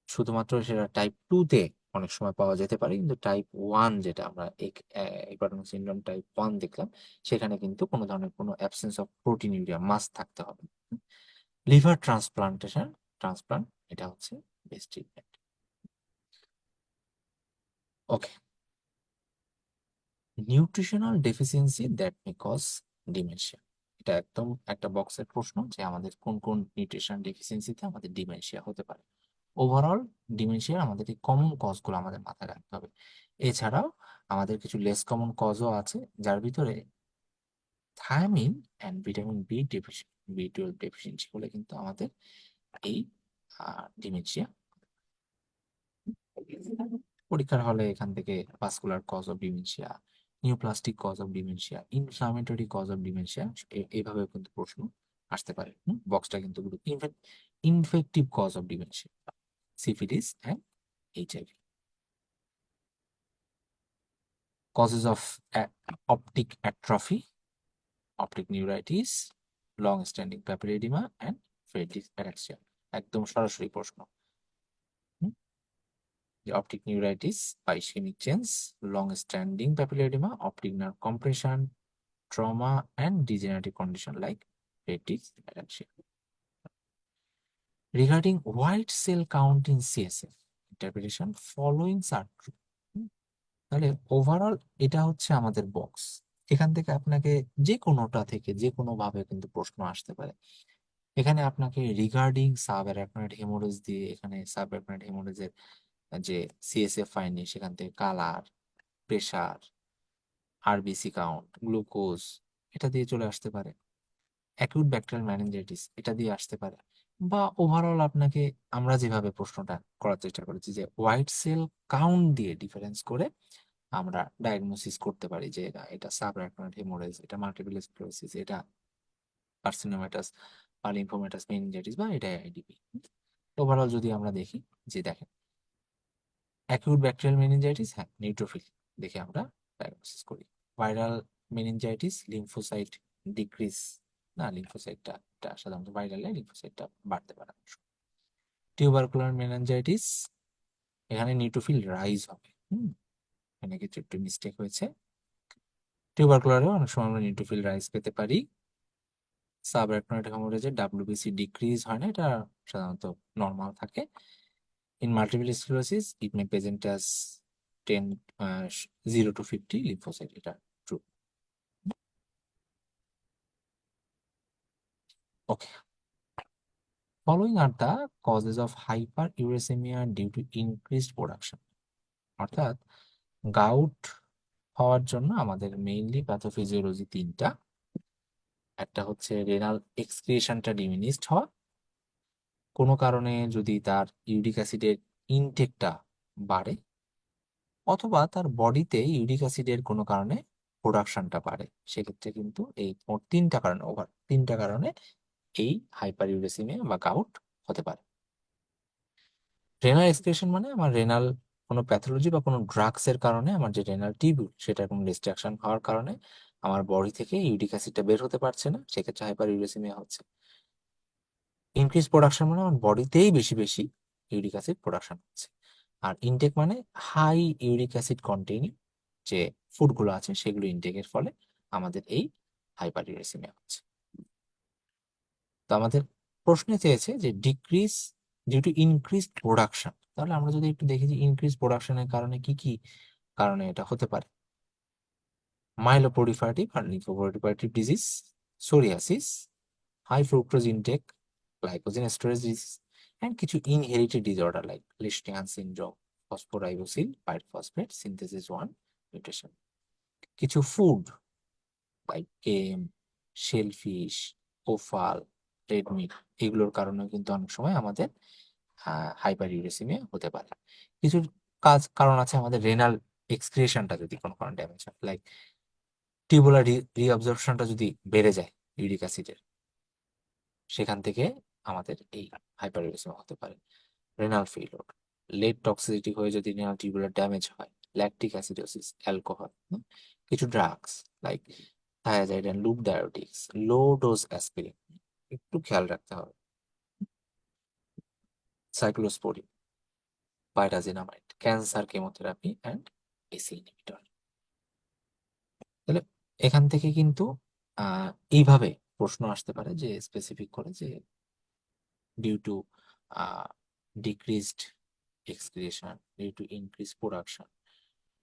শুধুমাত্র সেটা টাইপ 2 তে অনেক সময় পাওয়া যেতে পারে, কিন্তু টাইপ 1 যেটা আমরা হেপাটোরেনাল সিনড্রোম টাইপ 1 দেখলাম, সেখানে কিন্তু কোনো ধরনের কোনো অ্যাবসেন্স অফ প্রোটিনিউরিয়া মাস্ট থাকতে হবে। লিভার ট্রান্সপ্লান্ট এটা হচ্ছে best treatment. Okay, nutritional deficiency that may cause dementia, এটা একদম একটা বক্সের প্রশ্ন যে আমাদের কোন কোন নিউট্রিশনাল ডেফিসিয়েন্সিতে আমাদের ডিমেনশিয়া হতে পারে। ওভারঅল ডিমেনশিয়ার আমাদের এই কমন কজগুলো আমাদের মাথায় রাখতে হবে। এছাড়াও আমাদের কিছু লেস কমন কজও আছে, যার ভিতরে thiamine and vitamin B 12 deficiency হলে কিন্তু আমাদের এই ডিমেনশিয়া। পরীক্ষার হলে এখান থেকে vascular cause of dementia, neoplastic cause of dementia, inflammatory cause of dementia, এইভাবে কিন্তু প্রশ্ন আসতে পারে। বক্সটা কিন্তু infective cause of dementia, syphilis and HIV. Causes of optic atrophy, optic neuritis, long standing papilloedema and Friedreich ataxia, একদম সরাসরি প্রশ্ন। The optic neuritis by ischemic change, long-standing papilloedema, optic nerve compression, trauma, and degenerative condition like Frederick ataxia. Regarding white cell count in CSF, interpretation following are true. তাহলে overall এটা হচ্ছে আমাদের box. এখান থেকে আপনাকে যে কোনোটা থেকে যে কোনো ভাবে কিন্তু প্রশ্ন আসতে পারে। এখানে আপনাকে রিগার্ডিং সাবঅ্যারাকনয়েড হেমোরেজ দিয়ে, এখানে সাবঅ্যারাকনয়েড হেমোরেজের যে সিএসএফ ফাইন্ডিং, সেখান থেকে colour, pressure, RBC count, glucose, এটা দিয়ে চলে আসতে পারে। অ্যাকিউট ব্যাকটেরিয়াল মেনিনজাইটিস এটা দিয়ে আসতে পারে। বা ওভারঅল আপনাকে আমরা যেভাবে প্রশ্নটা করার চেষ্টা করেছি যে হোয়াইট সেল কাউন্ট দিয়ে ডিফারেন্স করে আমরা ডায়াগনোসিস করতে পারি যে এটা সাবআরাকনয়েড হেমোরেজ, এটা মাল্টিপল স্ক্লেরোসিস, এটা কার্সিনোমাটাস বা লিম্ফোমাটাস মেনিনজাইটিস, বা এটা আইডিপি। ওভারঅল যদি আমরা দেখি যে দেখেন অ্যাকিউট ব্যাকটেরিয়াল মেনিনজাইটিস, হ্যাঁ নিউট্রোফিল দেখে আমরা ডায়াগনোসিস করি। ভাইরাল মেনিনজাইটিস লিম্ফোসাইট ডিক্রিজ, না লিম্ফোসাইটটা সাধারণত ভাইরালে লিম্ফোসাইটটা বাড়তে পারে। টিউবারকুলার মেনিনজাইটিস, এখানে নিউট্রোফিল রাইজ হবে। এখানে কিছু একটু মিস্টেক হয়েছে। টিউবারকুলারেও অনেক সময় আমরা নিউট্রোফিল রাইজ পেতে পারি। সাবআরাকনয়েড হেমোরেজে ডাব্লিউবিসি ডিক্রিজ হয় না, এটা সাধারণত নর্মাল থাকে। In multiple sclerosis, it may present as 10, 0 to 50 lymphocyte. এটা true. Okay. Following are the causes of hyperuricemia due to increased production. অর্থাৎ গাউট হওয়ার জন্য আমাদের মেইনলি প্যাথোফিজিওলজি তিনটা। একটা হচ্ছে রেনাল এক্সক্রিয়েশনটা ডিমিনিশড হওয়া, কোনো কারণে যদি তার ইউরিক অ্যাসিডের ইনটেকটা বাড়ে, অথবা তার বডিতে ইউরিক অ্যাসিডের কোনো কারণে প্রোডাকশনটা বাড়ে। সেক্ষেত্রে কিন্তু এই মোট তিনটা কারণে, তিনটা কারণে এই হাইপার ইউরেসিমিয়া বা গাউট হতে পারে। রেনাল এক্সক্রিশন মানে আমার রেনাল কোনো প্যাথোলজি বা কোনো ড্রাগস এর কারণে আমার যে রেনাল টিউবিউল, সেটা কোনো ডিস্ট্রাকশন হওয়ার কারণে আমার বডি থেকে ইউরিক অ্যাসিডটা বের হতে পারছে না, সেক্ষেত্রে হাইপার ইউরেসিমিয়া হচ্ছে। ইনক্রিজ প্রোডাকশন মানে আমার বডিতেই বেশি বেশি ইউরিক অ্যাসিড প্রোডাকশন হচ্ছে। আর ইনটেক মানে হাই ইউরিক অ্যাসিড কন্টেইনিং যে ফুডগুলো আছে সেগুলো ইনটেকের ফলে আমাদের এই হাইপারইউরেসিমিয়া হচ্ছে। তো আমাদের প্রশ্নে চেয়েছে যে decrease due to increase production, তাহলে আমরা যদি একটু দেখি যে ইনক্রিজ প্রোডাকশনের কারণে কি কি কারণে এটা হতে পারে। মাইলোপ্রলিফারেটিভ আর lymphoproliferative disease, psoriasis, high fructose intake, glycogen storage disease, and কিছু ইনহেরিটেড ডিসঅর্ডার লাইক লিস্টিয়ান syndrome, phosphoribosyl pyrophosphate synthesis 1 mutation. কিছু ফুড লাইক কেম, শেলফিশ, ওফাল, রেড মিট, এগুলোর কারণে কিন্তু অনেক সময় আমাদের হাইপার ইউরেসিমিয়া হতে পারে। কিছু কারণ আছে আমাদের রেনাল এক্সক্রিয়েশনটা যদি কোনো কারণে ড্যামেজ হয়, লাইক টিউবুলার রিঅবজর্পশনটা যদি বেড়ে যায় ইউরিক অ্যাসিডের, সেখান থেকে আমাদের এই হাইপারউরেসিমিয়া হতে পারে। রেনাল ফেইলিওর, লেড টক্সিসিটি হয়ে যদি রেনাল টিউবুলার ড্যামেজ হয়, ল্যাকটিক অ্যাসিডোসিস, অ্যালকোহল, কিছু drugs like thiazide and loop diuretics, low dose aspirin, একটু খেয়াল রাখতে হবে। Cyclosporine, pyrazinamide, cancer chemotherapy and ACE inhibitor. তাহলে এখান থেকে কিন্তু এইভাবে প্রশ্ন আসতে পারে যে স্পেসিফিক করে যে due to decreased excretion, due to increase production,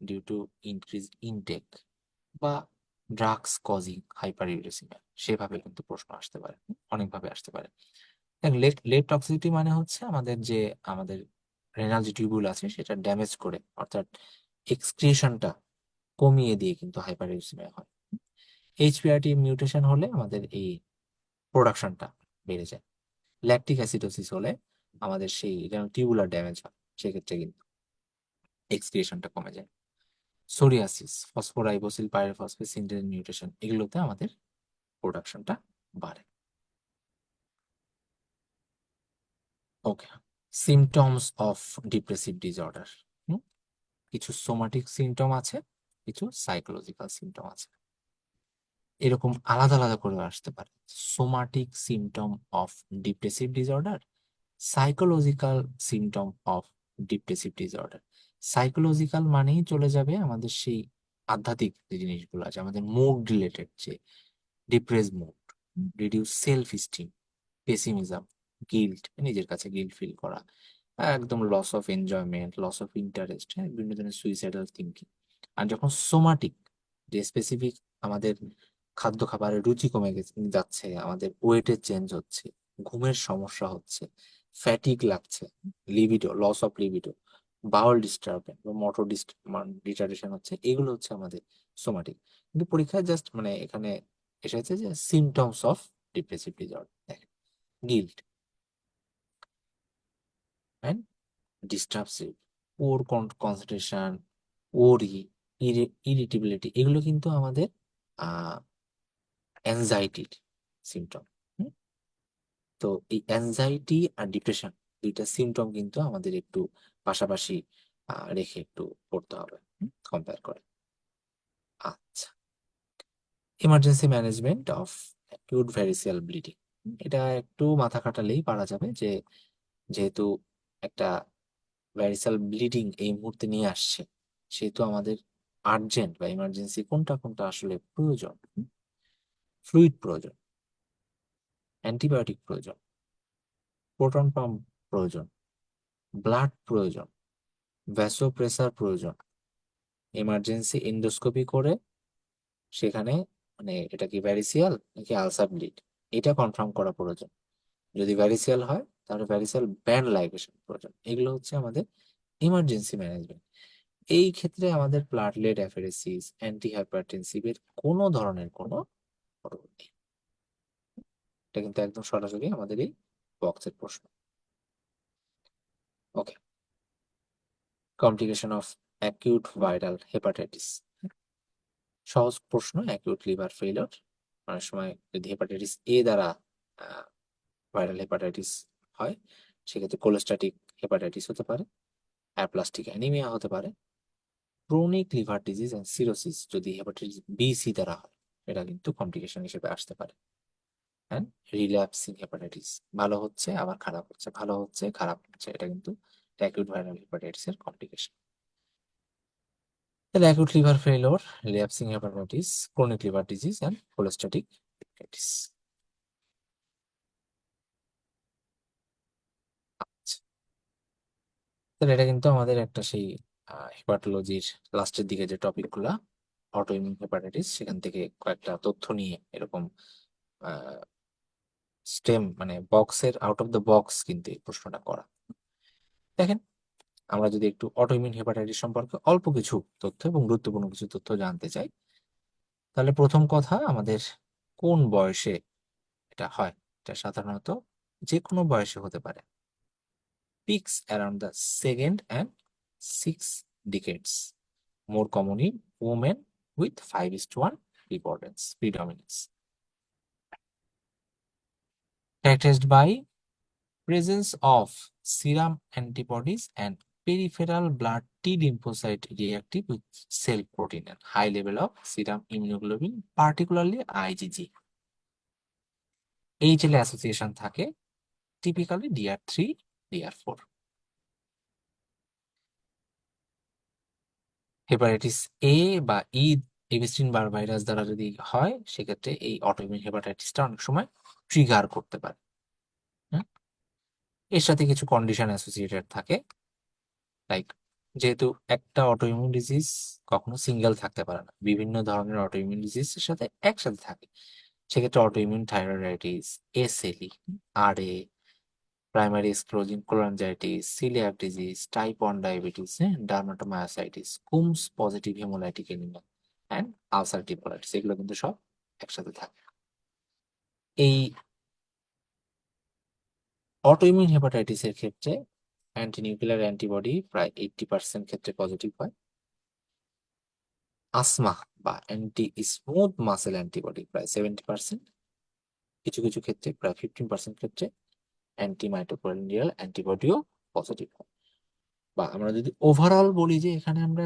due to increase intake, বা ড্রাগস কজিং হাইপারইউরেসিমিয়া, সেভাবে কিন্তু প্রশ্ন আসতে পারে, অনেকভাবে আসতে পারে। লেট টক্সিসিটি মানে হচ্ছে আমাদের রেনাল যে টিউবুল আছে সেটা ড্যামেজ করে, অর্থাৎ এক্সক্রিয়েশনটা কমিয়ে দিয়ে কিন্তু হাইপারইউরেসিমিয়া হয়। এইচপিআরটি মিউটেশন হলে আমাদের এই প্রোডাকশনটা বেড়ে যায়। ল্যাকটিক অ্যাসিডোসিস হলে আমাদের সেই টিউবুলার ড্যামেজ হয়, সেক্ষেত্রে কিন্তু এক্সক্রিয়েশনটা কমে যায়। সোরিয়াসিস, ফসফোরাইবোসিল পাইরোফসফেট সিন্থেস মিউটেশন, এগুলোতে আমাদের প্রোডাকশনটা বাড়ে। ওকে, সিমটমস অফ ডিপ্রেসিভ ডিসঅর্ডার। কিছু সোমাটিক সিমটম আছে, কিছু সাইকোলজিক্যাল সিমটম আছে, এরকম আলাদা আলাদা করে আসতে পারে। Somatic symptom of depressive disorder, psychological symptom of depressive disorder. Psychological মানেই চলে যাবে আমাদের সেই আধ্যাত্মিক যে জিনিসগুলো আছে, আমাদের মুড রিলেটেড, যে depress mood, reduce self esteem, pessimism, guilt, নিজের কাছে গিল্ট ফিল করা, একদম loss of enjoyment, loss of interest, হ্যাঁ, বিভিন্ন ধরনের সুইসাইডাল থিঙ্কিং। আর যখন সোমাটিক, যে স্পেসিফিক আমাদের খাদ্য খাবারের রুচি কমে যাচ্ছে, আমাদের ওয়েটের চেঞ্জ হচ্ছে, ঘুমের সমস্যা হচ্ছে, ফ্যাটিক লাগছে, libido, loss of libido, bowel disturbance বা মোটর রিটার্ডেশন হচ্ছে, এগুলো হচ্ছে আমাদের সোমাটিক। কিন্তু পরীক্ষায় জাস্ট মানে এখানে এসেছে যে সিমটমস অফ ডিপ্রেসিভ ডিসঅর্ডার, দেখেন guilt and disturb sleep, poor concentration, worry, irritability, এগুলো কিন্তু আমাদের অ্যাংজাইটির সিমটম। তো এই অ্যাংজাইটি আর ডিপ্রেশন, দুইটা সিমটম কিন্তু আমাদের একটু পাশাপাশি রেখে একটু পড়তে হবে, কম্পেয়ার করে। আচ্ছা, emergency management of acute variceal bleeding, এটা একটু মাথা খাটালেই পারা যাবে যে যেহেতু একটা ভ্যারিসাল ব্লিডিং এই মুহূর্তে নিয়ে আসছে, সেহেতু আমাদের আর্জেন্ট বা ইমার্জেন্সি কোনটা কোনটা আসলে প্রয়োজন। ফ্লুইড প্রয়োজন, অ্যান্টিবায়োটিক প্রয়োজন, প্রোটন পাম্প প্রয়োজন, ব্লাড প্রয়োজন, ভ্যাসোপ্রেসার প্রয়োজন, ইমার্জেন্সি এন্ডোস্কোপি করে সেখানে মানে এটা কি ভ্যারিসিয়াল নাকি আলসার ব্লিড, এটা কনফার্ম করা প্রয়োজন। যদি ভ্যারিসিয়াল হয় তাহলে ভ্যারিসিয়াল ব্যান্ড লাইগেশন প্রয়োজন। এগুলো হচ্ছে আমাদের ইমার্জেন্সি ম্যানেজমেন্ট। এই ক্ষেত্রে আমাদের প্লাটলেট অ্যাফেরেসিস, অ্যান্টিহাইপারটেনসিভের কোনো ধরনের কোনো রোল নেই। এটা কিন্তু একদম সরাসরি আমাদের এই বক্সের প্রশ্ন। Okay, complication of acute viral hepatitis, সহজ প্রশ্ন। অ্যাকিউট লিভার ফেইলিওর, অনেক সময় যদি হেপাটাইটিস এ দ্বারা ভাইরাল হেপাটাইটিস হয়, সেক্ষেত্রে কোলেস্ট্যাটিক হেপাটাইটিস হতে পারে, অ্যাপ্লাস্টিক অ্যানিমিয়া হতে পারে, chronic liver disease and cirrhosis যদি হেপাটাইটিস বি সি দ্বারা হয়, এটা কিন্তু কমপ্লিকেশন হিসেবে আসতে পারে। অ্যান্ড রিল্যাপসিং হেপাটাইটিস, ভালো হচ্ছে আবার খারাপ হচ্ছে, ভালো হচ্ছে খারাপ হচ্ছে, এটা কিন্তু অ্যাকিউট ভাইরাল হেপাটাইটিস এর কমপ্লিকেশন। তাহলে acute liver failure, relapsing hepatitis, chronic liver disease and cholestatic hepatitis. তাহলে এটা কিন্তু আমাদের একটা সেই হেপাটোলজির লাস্টের দিকে যে টপিকগুলা, অটোইমিউন হেপাটাইটিস, সেখান থেকে কয়েকটা তথ্য নিয়ে এরকম স্টেম মানে বক্সের আউট অফ দ্য বক্স কিন্তু এই প্রশ্নটা করা। দেখেন, আমরা যদি একটু অটোইমিউন হেপাটাইটিস সম্পর্কে অল্প কিছু তথ্য এবং গুরুত্বপূর্ণ কিছু তথ্য জানতে চাই, তাহলে প্রথম কথা আমাদের কোন বয়সে এটা হয়। এটা সাধারণত যে কোনো বয়সে হতে পারে। Peaks around the second and six ডিকেডস, more commonly women with 5:1 predominance. Characterized by presence of serum antibodies and peripheral blood T lymphocyte reactive with cell protein and high level of serum immunoglobulin, particularly IgG. HL association থাকে typically DR3, DR4. Hepatitis A বা ই এবিস্টিন বার virus দ্বারা যদি হয় সেক্ষেত্রে এই autoimmune হেপাটাইটিসটা অনেক সময় trigger করতে পারে। এর সাথে কিছু কন্ডিশন অ্যাসোসিয়েটেড থাকে, লাইক যেহেতু একটা অটোইমিউন ডিজিজ কখনো সিঙ্গেল থাকতে পারে না, বিভিন্ন ধরনের অটোইমিউন ডিজিজের সাথে একসাথে থাকে, সেক্ষেত্রে autoimmune thyroiditis, SLE, RA, primary sclerosing cholangitis, coeliac disease, type 1 diabetes, dermatomyositis, Coombs positive haemolytic anaemia and ulcerative colitis, এগুলো কিন্তু সব একসাথে থাকে। এই অটোইমিউন হেপাটাইটিসের ক্ষেত্রে অ্যান্টিনিউক্লিয়ার অ্যান্টিবডি প্রায় 80% ক্ষেত্রে পজিটিভ হয়। আসমা বা অ্যান্টি স্মুথ মাসেল অ্যান্টিবডি প্রায় 70%, কিছু কিছু ক্ষেত্রে প্রায় 15% ক্ষেত্রে অ্যান্টি মাইটোকন্ড্রিয়াল অ্যান্টিবডিও পজিটিভ হয়। বা আমরা যদি ওভারঅল বলি যে এখানে আমরা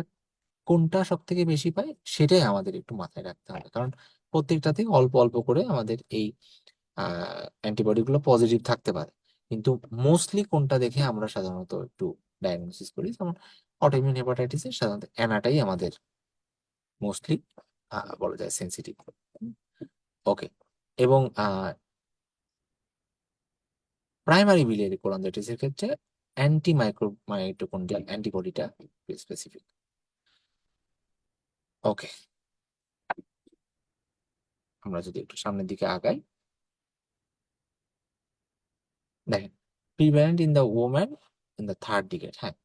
কোনটা সব থেকে বেশি পাই, সেটাই আমাদের একটু মাথায় রাখতে হবে, কারণ প্রত্যেকটাতে অল্প অল্প করে আমাদের এই অ্যান্টিবডি গুলো পজিটিভ থাকতে পারে, কিন্তু মোস্টলি কোনটা দেখে আমরা সাধারণত একটু ডায়াগনোসিস করি, যেমন অটোইমিউন হেপাটাইটিসের সাধারণত অ্যানাটাই আমাদের মোস্টলি বলা যায় সেন্সিটিভ। ওকে, এবং প্রাইমারি বিলিয়ারি কোলাঞ্জাইটিসের ক্ষেত্রে অ্যান্টি মাইটোকন্ড্রিয়াল অ্যান্টিবডিটা স্পেসিফিক। ওকে, আমরা যদি একটু সামনের দিকে আগাই, দেখেন prevalent in the woman in the third decade, হ্যাঁ,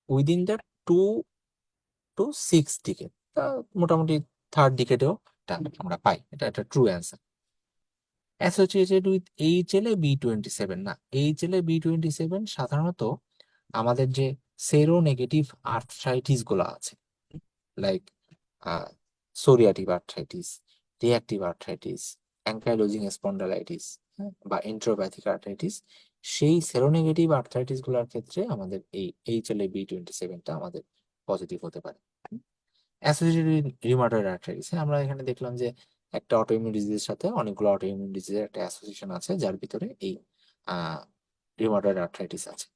উইদিন দ্য 2 to 6 ডিকেড, মোটামুটি থার্ড ডিকেডেও আমরা পাই, এটা একটা true answer. Associated with HLA-B27 না, HLA-B27 সাধারণত আমাদের যে সেরো নেগেটিভ আর্থ্রাইটিস গুলো আছে, like psoriatic arthritis, reactive arthritis, ankylosing spondylitis বা ইন্ট্রোপ্যাথিক আর্থ্রাইটিস, সেই সেরোনেগেটিভ আর্থ্রাইটিস গুলোর ক্ষেত্রে আমাদের এই HLA-B27টা আমাদের পজিটিভ হতে পারে। অ্যাসোসিয়েটেড রিউমাটয়েড আর্থ্রাইটিস, আমরা এখানে দেখলাম যে একটা অটোইমিউন ডিজিজের সাথে অনেকগুলো অটোইমিউন ডিজিজের একটা অ্যাসোসিয়েশন আছে, যার ভিতরে এই রিউমাটয়েড আর্থ্রাইটিস আছে।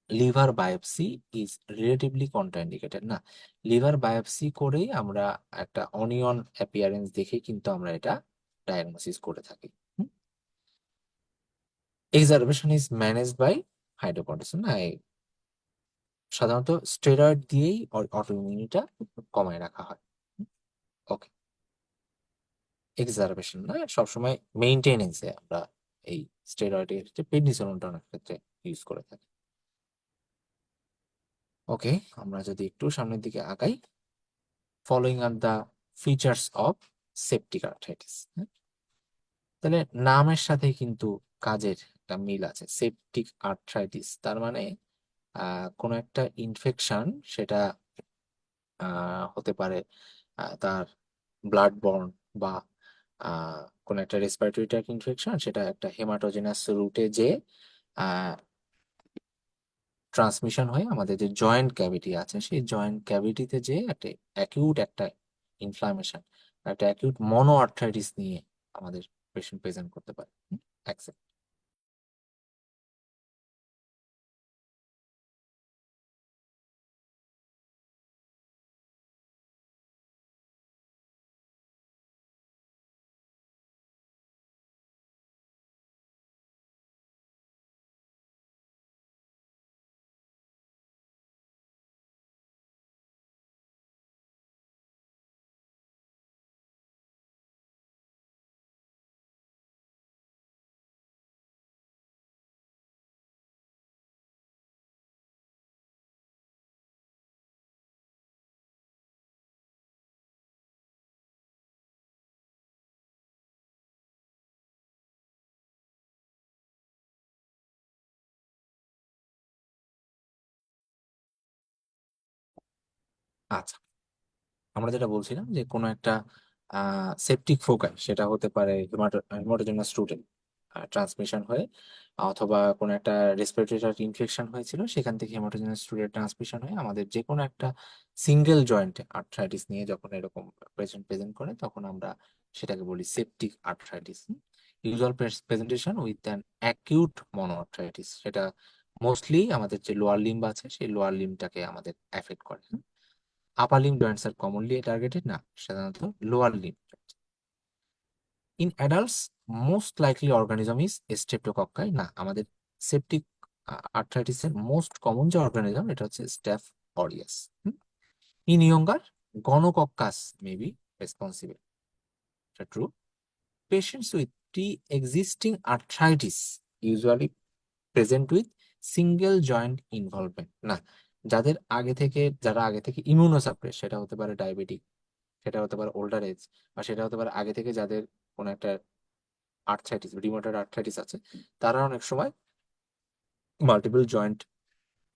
Liver biopsy is relatively contraindicated না, লিভার বায়োপসি করেই আমরা একটা অনিয়ন অ্যাপিয়ারেন্স দেখে কিন্তু আমরা এটা ডায়াগনোসিস করে থাকি। Exacerbation is managed by hydrocortisone না, সাধারণত স্টেরয়েড দিয়েই অটোইমিউনিটা কমায় রাখা হয়। ওকে, এক্সারবেশন না, সবসময় মেইনটেনেন্সে আমরা এই স্টেরয়েডের যে প্রেডনিসোলনটা অনেক ক্ষেত্রে ইউজ করে থাকি। ওকে, আমরা যদি একটু সামনের দিকে আগাই, following are the features of septic arthritis, তাহলে নামের সাথে কিন্তু কাজের একটা মিল আছে। সেপটিক আর্থ্রাইটিস তার মানে কোনো একটা ইনফেকশন, সেটা হতে পারে তার ব্লাড বর্ন বা কোন একটা রেসপিরেটরি ট্র্যাক্ট ইনফেকশন, সেটা একটা হেমাটোজেনাস রুটে যে ট্রান্সমিশন হয়ে আমাদের যে জয়েন্ট ক্যাভিটি আছে, সেই জয়েন্ট ক্যাভিটিতে যে একটা অ্যাকিউট একটা ইনফ্লামেশন, একটা অ্যাকিউট মনো আর্থ্রাইটিস নিয়ে আমাদের পেশেন্ট প্রেজেন্ট করতে পারে। আচ্ছা, আমরা যেটা বলছিলাম যে কোনো একটা সেপটিক ফোকাই, সেটা হতে পারে হেমাটোজেনাস রুটে ট্রান্সমিশন হয়ে, অথবা কোনো একটা রেসপিরেটরি ইনফেকশন হয়েছিল, সেখান থেকে হেমাটোজেনাস রুটে ট্রান্সমিশন হয়ে আমাদের যে কোনো একটা সিঙ্গেল জয়েন্ট আর্থ্রাইটিস নিয়ে যখন এরকম প্রেজেন্ট প্রেজেন্ট করে, তখন আমরা সেটাকে বলি septic arthritis. Usual presentation with an acute monoarthritis, সেটা মোস্টলি আমাদের যে লোয়ার লিম্ব আছে সেই লোয়ার লিম্বটাকে আমাদের এফেক্ট করে। Upper limb joints are commonly targeted না, সাধারণত lower limb. In adults most likely organism is streptococci, না, আমাদের সেপটিক আর্থ্রাইটিসের মোস্ট কমন যে অর্গানিজম এটা হচ্ছে staph aureus. In younger gonococcus may be responsible, এটা true. Patients with preexisting arthritis usually present with single joint involvement, না, যারা আগে থেকে ইমিউনোসাপ্রেস, সেটা হতে পারে ডায়াবেটিক, সেটা হতে পারে ওল্ডার এজ, বা সেটা হতে পারে আগে থেকে যাদের কোনো একটা আর্থ্রাইটিস, রিউমাটয়েড আর্থ্রাইটিস আছে, তারা অনেক সময় মাল্টিপল জয়েন্ট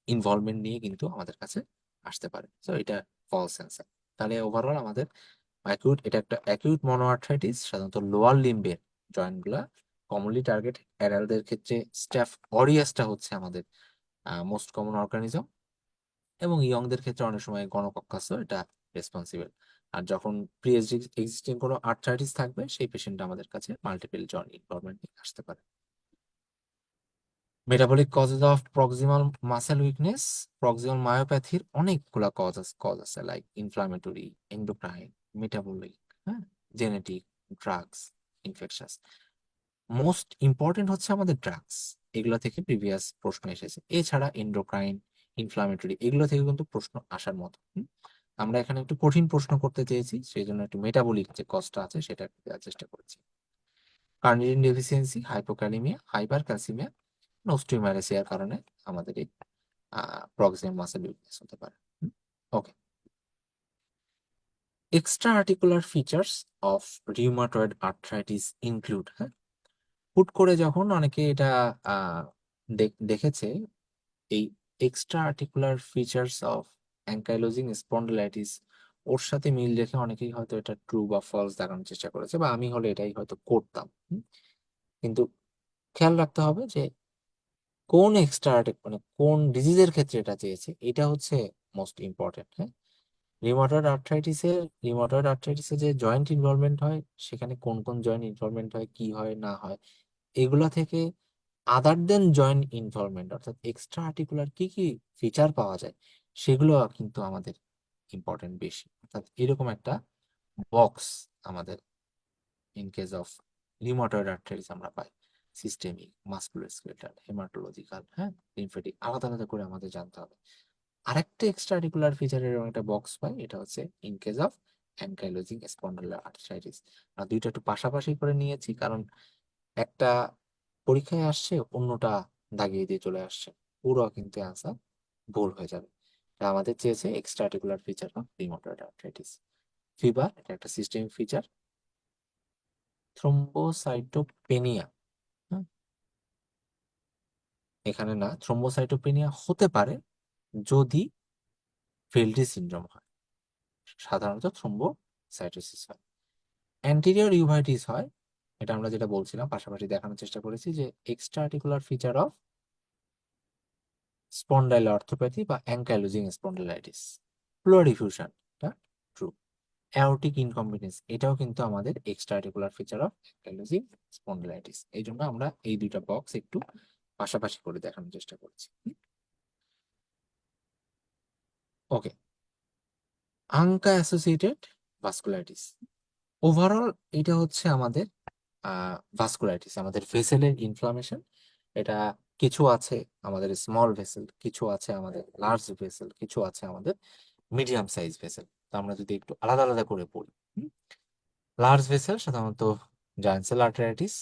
ইনভলভমেন্ট নিয়ে কিন্তু আমাদের কাছে আসতে পারে। সো এটা ফলস অ্যান্সার। তাহলে ওভারঅল আমাদের এটা একটা অ্যাকিউট মনোআর্থ্রাইটিস, সাধারণত লোয়ার লিম্বের জয়েন্ট গুলা কমনলি টার্গেট। অ্যাডাল্টদের ক্ষেত্রে স্ট্যাফ অরিয়াসটা হচ্ছে আমাদের মোস্ট কমন অর্গানিজম, এবং ইয়ংদের ক্ষেত্রে অনেক সময় গণকক্কাসও এটা রেসপন্সিবল। আর যখন প্রি এক্সিস্টিং কোনো আর্থ্রাইটিস থাকবে, সেই পেশেন্ট আমাদের কাছে মাল্টিপল জয়েন্ট ইনভলভমেন্ট নিয়ে আসতে পারে। Metabolic causes of proximal muscle weakness, proximal মায়োপ্যাথির অনেকগুলা কজ আছে, লাইক ইনফ্লামেটরি, এন্ডোক্রাইন, মেটাবলিক, হ্যাঁ, genetic, drugs, infectious. Most important হচ্ছে আমাদের ড্রাগস, এগুলো থেকে প্রিভিয়াস প্রশ্ন এসেছে। এছাড়া এন্ডোক্রাইন, ইনফ্লামেটরি, এগুলো থেকে কিন্তু প্রশ্ন আসার মতো। আমরা এখানে একটু কঠিন প্রশ্ন করতে চেয়েছি, সেই জন্য একটু মেটাবলিক যে কজটা আছে সেটা দেওয়ার চেষ্টা করেছি। Carnitine deficiency, hypokalaemia, hypercalcaemia, অস্টিওম্যালাসিয়ার কারণে আমাদের এই প্রক্সিমাল মাসেল উইকনেস হতে পারে। Okay, extra articular features of rheumatoid arthritis include, হ্যাঁ, হুট করে যখন অনেকে এটা আহ, দেখেছে, এই extra articular features of ankylosing spondylitis, ওর সাথে মিল রেখে অনেকেই হয়তো এটা ট্রু বা ফলস দেখানোর চেষ্টা করেছে, বা আমি হলে এটাই হয়তো করতাম। কিন্তু খেয়াল রাখতে হবে যে কোন এক্সট্রা মানে কোন ডিজিজের ক্ষেত্রে এটা চেয়েছে, এটা হচ্ছে মোস্ট ইম্পর্টেন্ট। হ্যাঁ, রিউমাটয়েড আর্থ্রাইটিসে যে জয়েন্ট ইনভলভমেন্ট হয়, সেখানে কোন কোন জয়েন্ট ইনভলভমেন্ট হয়, কি হয় না হয়, এগুলা থেকে আদার দেন জয়েন্ট ইনভলভমেন্ট, অর্থাৎ এক্সট্রা আর্টিকুলার কি কি ফিচার পাওয়া যায়, সেগুলো কিন্তু আমাদের ইম্পর্টেন্ট বেশি। অর্থাৎ এরকম একটা বক্স আমাদের in case of rheumatoid arthritis আমরা পাই, সিস্টেমিক, মাসকুলোস্কেলেটাল, হেমাটোলজিক্যাল, হ্যাঁ, লিম্ফেটিক, আলাদা আলাদা করে আমাদের জানতে হবে। আরেকটা এক্সট্রা আর্টিকুলার ফিচারের একটা বক্স পাই, এটা হচ্ছে in case of ankylosing spondylar arthritis. আর দুইটা একটু পাশাপাশি করে নিয়েছি, কারণ একটা পরীক্ষায় আসছে, অন্যটা দাগিয়ে দিয়ে চলে আসছে, পুরো কিন্তু অ্যান্সার ভুল হয়ে যাবে। এটা আমাদের চেয়েছে extra articular feature of rheumatoid arthritis. Fever, এটা একটা সিস্টেমিক ফিচার। থ্রোম্বোসাইটোপেনিয়া, এখানে না, থ্রোম্বোসাইটোপেনিয়া হতে পারে যদি ফেলডি সিনড্রোম হয়, সাধারণত থ্রোম্বোসাইটোসিস হয়। অ্যান্টিরিয়র ইউভাইটিস হয়, এটা আমরা যেটা বলছিলাম পাশাপাশি দেখানোর চেষ্টা করেছি, যে এক্সট্রা আর্টিকুলার ফিচার অফ স্পন্ডাইল অর্থোপ্যাথি বা অ্যাঙ্কাইলোজিং স্পন্ডিলাইটিস। ফ্লুইড ডিফিউশন, এটা ট্রু। অ্যাওর্টিক ইনকম্পিটেন্স, এটাও কিন্তু আমাদের extra articular feature of ankylosing spondylitis. এই জন্য আমরা এই দুইটা বক্স একটু পাশাপাশি করে দেখানোর চেষ্টা করছি। ওকে, আঙ্কা অ্যাসোসিয়েটেড ভাস্কুলাইটিস, ওভারঅল এটা হচ্ছে আমাদের ভাস্কুলাইটিস, আমাদের ভেসেলের ইনফ্লামেশন। এটা কিছু আছে আমাদের স্মল ভেসেল, কিছু আছে আমাদের লার্জ ভেসেল, কিছু আছে আমাদের মিডিয়াম সাইজ ভেসেল। তো আমরা যদি একটু আলাদা আলাদা করে পড়ি, লার্জ ভেসেল সাধারণত জায়ান্ট সেল আর্টারাইটিস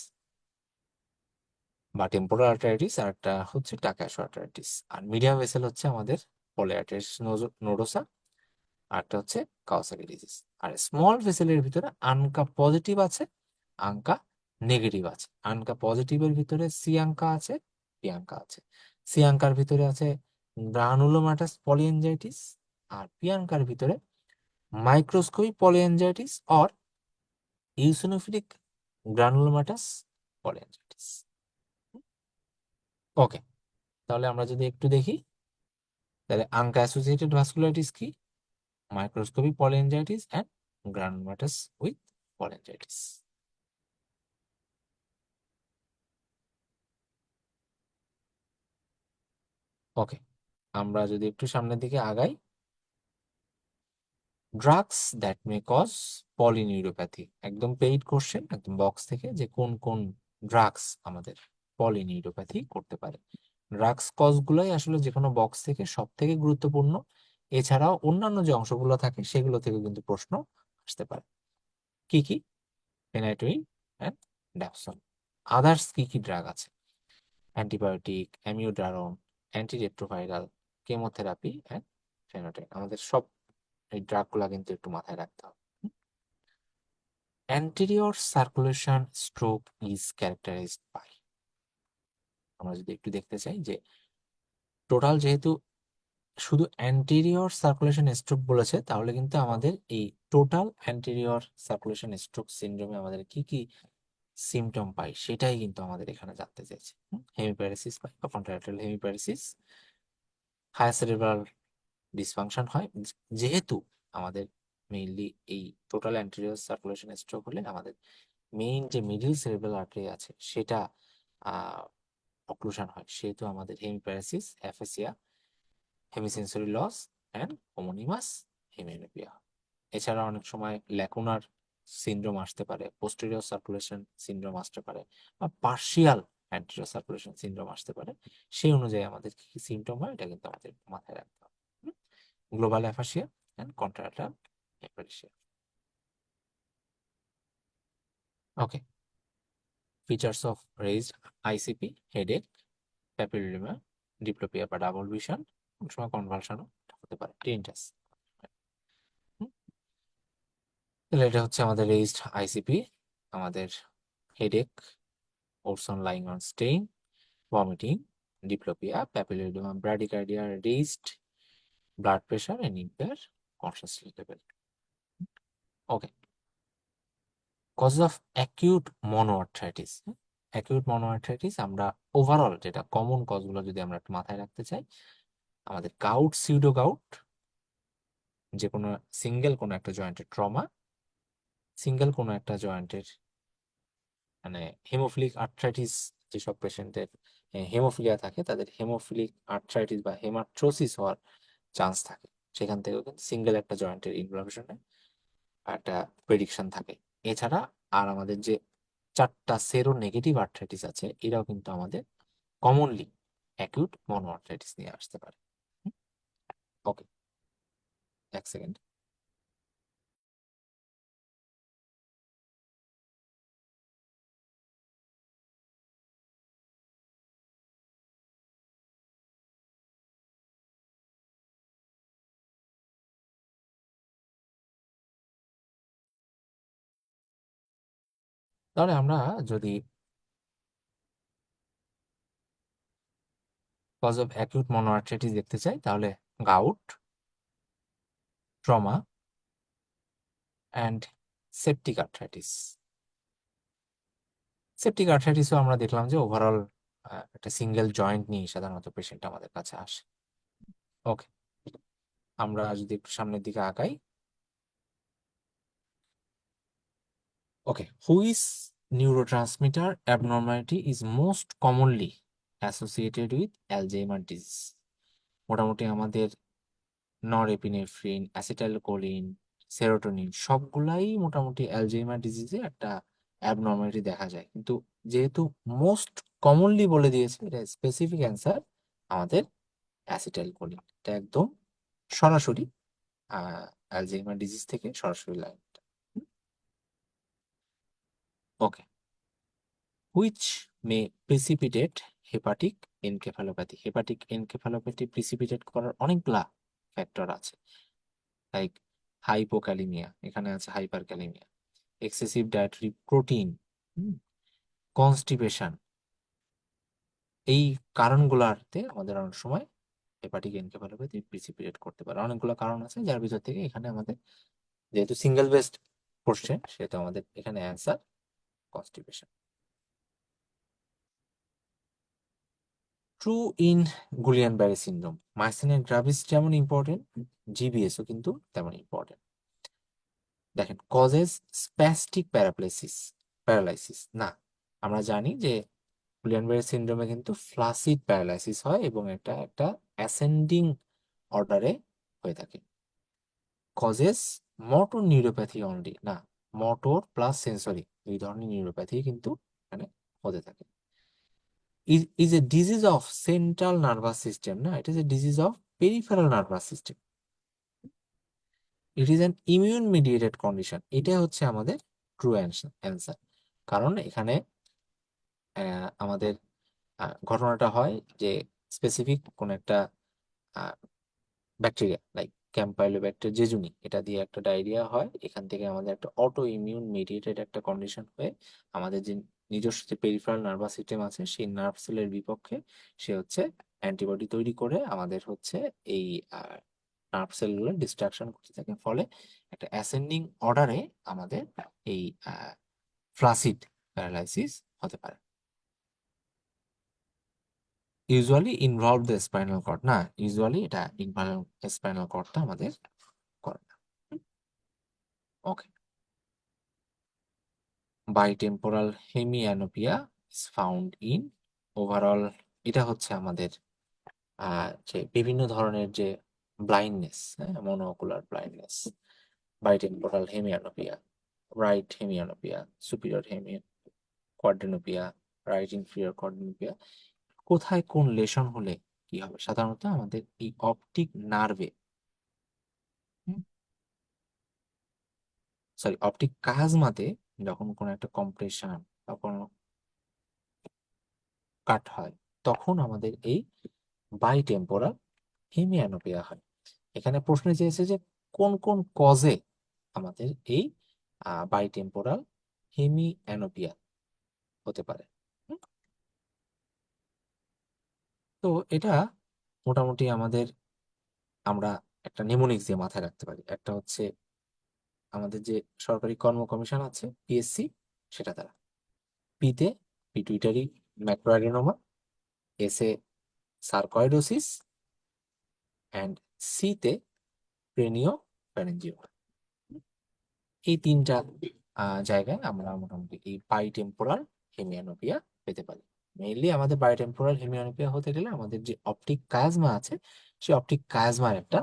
বা টেম্পোরাল আর্টারাইটিস, আর একটা হচ্ছে টাকাশো আর্টারাইটিস। আর মিডিয়াম ভেসেল হচ্ছে আমাদের পলিআর্টারিটিস নোডোসা, আরটা হচ্ছে কাওয়াসাকি ডিজিজ। আর স্মল ভেসেলের ভিতরে আনকা পজিটিভ আছে, আনকা নেগেটিভ আছে। আনকা পজিটিভের ভিতরে সি আনকা আছে, পি আনকা আছে। সি আনকার ভিতরে আছে গ্রানুলোমাটাস পলিএনজাইটিস, আর প্রিয়াঙ্কার ভিতরে microscopic polyangiitis or eosinophilic granulomatous polyangiitis. Okay, তাহলে আমরা যদি একটু দেখি, তাহলে আনকা অ্যাসোসিয়েটেড ভাস্কুলাইটিস কি? Microscopic polyangiitis and granulomatous with polyangiitis. Okay, আমরা যদি একটু সামনের দিকে আগাই, drugs that may cause polyneuropathy, একদম পেইড কোশ্চেন, একদম বক্স থেকে, যে কোন কোন ড্রাগস আমাদের পলিনিউরোপ্যাথি করতে পারে। ড্রাগস কজ গুলাই আসলে যে কোনো বক্স থেকে সব থেকে গুরুত্বপূর্ণ। এছাড়াও অন্যান্য যে অংশগুলো থাকে সেগুলো থেকে কিন্তু প্রশ্ন আসতে পারে। কি কি? Phenytoin and dapsone. আদার্স কি কি ড্রাগ আছে? Antibiotic, amiodarone, antiretroviral, chemotherapy and phenytoin. আমাদের সব এই ড্রাগগুলা কিন্তু একটু মাথায় রাখতে হবে। anterior circulation stroke is characterized by, আমরা যদি একটু দেখতে চাই যে টোটাল যেহেতু শুধু অ্যান্টেরিয়র সার্কুলেশন স্ট্রোক বলেছে, তাহলে কিন্তু আমাদের এই টোটাল অ্যান্টেরিয়র সার্কুলেশন স্ট্রোক সিনড্রোমে আমাদের কি কি সিমটম পাই সেটাই কিন্তু আমাদের এখানে জানতে চাইছে। হেমিপ্যারেসিস পাই বা contractile hemiparesis, higher cerebral dysfunction হয়, যেহেতু আমাদের মেইনলি এই টোটাল অ্যান্টেরিয়র সার্কুলেশন স্ট্রোক হলে আমাদের মেইন যে মিডল সেরেব্রাল আর্টারি আছে সেটা অক্লুশন হয়, সেহেতু আমাদের হেমিপ্যারেসিস, অ্যাফেসিয়া, হেমিসেন্সরি লস অ্যান্ড হোমোনিমাস হেমিনোপিয়া। এছাড়া অনেক সময় ল্যাকুনার সিনড্রোম আসতে পারে, পোস্টেরিয়র সার্কুলেশন সিনড্রোম আসতে পারে, বা পার্শিয়াল অ্যান্টেরিয়র সার্কুলেশন সিনড্রোম আসতে পারে। সেই অনুযায়ী আমাদের কি কি সিমটম হয় এটা কিন্তু আমাদের মাথায় রাখতে হবে। Global aphasia and contractile hemiparesis. Okay, features of raised ICP, headache, papilloma, diplopia বা ডাবল ভিশন, অনেক সময় কনভালশনও হতে পারে, টিনটাস। তাহলে এটা হচ্ছে আমাদের রেইজড আইসিপি, আমাদের headache, worse on lying on straining, vomiting, diplopia, papilloma, bradycardia, raised blood pressure and impaired consciousness level. Okay, cause of acute monoarthritis. Acute monoarthritis আমরা ওভারঅল যেটা কমন কজগুলো যদি আমরা একটু মাথায় রাখতে চাই, আমাদের গাউট, সিউডো গাউট, যে কোনো সিঙ্গেল কোনো একটা জয়েন্টের ট্রমা, সিঙ্গেল কোনো একটা জয়েন্টের মানে হেমোফিলিক আর্থ্রাইটিস, যেসব পেশেন্টের হেমোফিলিয়া থাকে তাদের হেমোফিলিক আর্থ্রাইটিস বা হেমাট্রোসিস হওয়ার চান্স থাকে, সেখান থেকেও কিন্তু সিঙ্গেল একটা জয়েন্টের ইনফ্লামেশনে একটা প্রেডিকশন থাকে। এছাড়া আর আমাদের যে চারটা সেরো নেগেটিভ আর্থ্রাইটিস আছে, এরাও কিন্তু আমাদের কমনলি অ্যাকিউট মনো আর্থ্রাইটিস নিয়ে আসতে পারে। ওকে, এক সেকেন্ড। তাহলে আমরা যদি cause of acute monoarthritis দেখতে চাই, তাহলে gout, trauma and septic arthritis. Septic আর্থ্রাইটিসও আমরা দেখলাম যে ওভারঅল একটা সিঙ্গেল জয়েন্ট নিয়ে সাধারণত পেশেন্ট আমাদের কাছে আসে। ওকে, আমরা যদি একটু সামনের দিকে আগাই। Okay, which neurotransmitter abnormality is most commonly associated with Alzheimer disease? মোটামুটি আমাদের নরএপিনেফ্রিন, অ্যাসিটাইলকোলিন, সেরোটোনিন সবগুলাই মোটামুটি অ্যালজাইমার ডিজিজে একটা অ্যাবনর্মালিটি দেখা যায়, কিন্তু যেহেতু মোস্ট কমনলি বলে দিয়েছে, এটা স্পেসিফিক অ্যান্সার আমাদের অ্যাসিটাইলকোলিন। এটা একদম সরাসরি অ্যালজাইমার ডিজিজ থেকে সরাসরি line. Okay, which may precipitate hepatic encephalopathy? Hepatic encephalopathy precipitate করার অনেকগুলা ফ্যাক্টর আছে, লাইক হাইপোক্যালিমিয়া, এখানে আছে hyperkalaemia, excessive dietary protein, constipation. এই কারণগুলোতে আমাদের অনেক সময় হেপাটিক এনকেফালোপ্যাথি প্রিসিপিটেট করতে পারে। অনেকগুলো কারণ আছে, যার ভিতর থেকে এখানে আমাদের যেহেতু সিঙ্গেল বেসড কোশ্চেন, সেহেতু আমাদের এখানে answer constipation. True in Guillain Barre syndrome. Myasthenia gravis যেমন ইম্পর্টেন্ট, জিবিএসও কিন্তু তেমন ইম্পর্টেন্ট। দেখেন, কজেস স্প্যাস্টিক প্যারালাইসিস না, আমরা জানি যে গুলিয়ান ব্যারে সিনড্রোমে কিন্তু ফ্লাসিড প্যারালাইসিস হয় এবং এটা একটা অ্যাসেন্ডিং অর্ডারে হয়ে থাকে। কজেস মোটর নিউরোপ্যাথি অনলি না, মোটর প্লাস সেন্সরি দুই ধরনের নিউরোপ্যাথি কিন্তু এখানে হতে থাকে। is a disease of central nervous system, না, it is a disease of peripheral nervous system. It is an immune mediated condition. এটা হচ্ছে আমাদের ট্রু অ্যান্সার। কারণ এখানে আমাদের ঘটনাটা হয় যে স্পেসিফিক কোন একটা ব্যাকটেরিয়া লাইক ক্যাম্পাইলোব্যাক্টের জেজুনি, এটা দিয়ে একটা ডায়রিয়া হয়, এখান থেকে আমাদের একটা অটো ইমিউন মেডিয়েটেড একটা কন্ডিশন হয়ে আমাদের যে নিজস্ব যে পেরিফেরাল নার্ভাস সিস্টেম আছে সেই নার্ভ সেলের বিপক্ষে সে হচ্ছে অ্যান্টিবডি তৈরি করে আমাদের হচ্ছে এই নার্ভ সেলগুলো ডিস্ট্রাকশন করতে থাকে, ফলে একটা অ্যাসেন্ডিং অর্ডারে আমাদের এই ফ্লাসিড প্যারালাইসিস হতে পারে। Usually involve the spinal cord, না, ইউজুয়ালি এটা ইনভলভ স্পাইনাল কর্ডটা আমাদের করে না। Okay, bitemporal hemianopia is found in overall. এটা হচ্ছে আমাদের যে বিভিন্ন ধরনের যে blindness, monocular blindness, bitemporal hemianopia, right hemianopia, superior quadrantanopia, right inferior quadrantanopia, কোথায় কোন লেশন হলে কি হবে? সাধারণত আমাদের এই অপটিক নার্ভে, সরি অপটিক কাজমাতে যখন কোনো একটা কম্প্রেশন বা কোনো কাট হয়, তখন আমাদের এই বাইটেম্পোরাল হেমিঅ্যানোপিয়া হয়। এখানে প্রশ্ন চেয়েছে যে কোন কোন কজে আমাদের এই বাইটেম্পোরাল হেমিঅ্যানোপিয়া হতে পারে। হুম? তো এটা মোটামুটি আমাদের, আমরা একটা নেমোনিক্স দিয়ে মাথায় রাখতে পারি। একটা হচ্ছে আমাদের যে সরকারি কর্ম কমিশন আছে পিএসসি, সেটা দ্বারা পিতে পিটুইটারি ম্যাক্রোঅ্যাডেনোমা, এসে সার্কয়েডোসিস, অ্যান্ড সিতে ক্রেনিও প্যারেঞ্জিওমা। এই তিনটা জায়গায় আমরা মোটামুটি এই বাইটেম্পোরাল হেমিঅ্যানোপিয়া পেতে পারি। মেইনলি আমাদের বাইটেম্পোরাল হেমিঅ্যানোপিয়া হতে গেলে আমাদের যে অপটিক কায়াজমা আছে, সেই অপটিক কায়াজমার একটা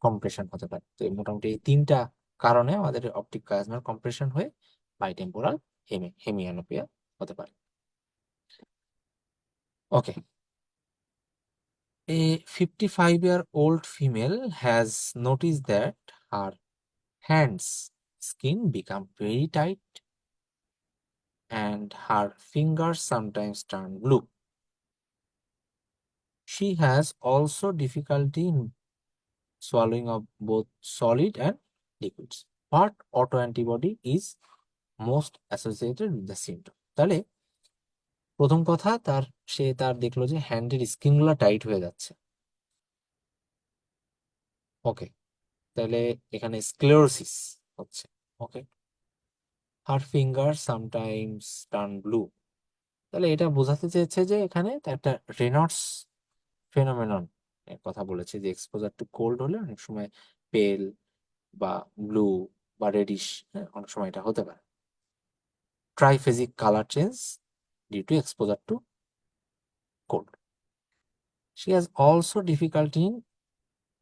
কম্প্রেশন হতে পারে। তো মোটামুটি এই তিনটা কারণে আমাদের অপটিক কায়াজমার কম্প্রেশন হয়ে বাইটেম্পোরাল হেমিঅ্যানোপিয়া হতে পারে। ওকে, a 55-year-old female has noticed that her hands skin become very tight and her fingers sometimes turn blue. She has also difficulty in swallowing of both solid and liquids. What autoantibody is most associated with the symptom? তাহলে প্রথম কথা, তার দেখলো যে হ্যান্ডের স্কিনগুলো tight হয়ে যাচ্ছে। ওকে, তাহলে এখানে স্ক্লেরোসিস হচ্ছে। Okay, her finger sometimes turn blue, তাহলে এটা বোঝাতে চেয়েছে যে এখানে একটা রেনল্ডস ফেনোমেনন এর কথা বলেছে, যে এক্সপোজার টু কোল্ড হলে অনেক সময় পেল বা ব্লু বা রেডিশ, অনেক সময় এটা হতে পারে। Triphasic colour change due to exposure to cold. She has also difficulty in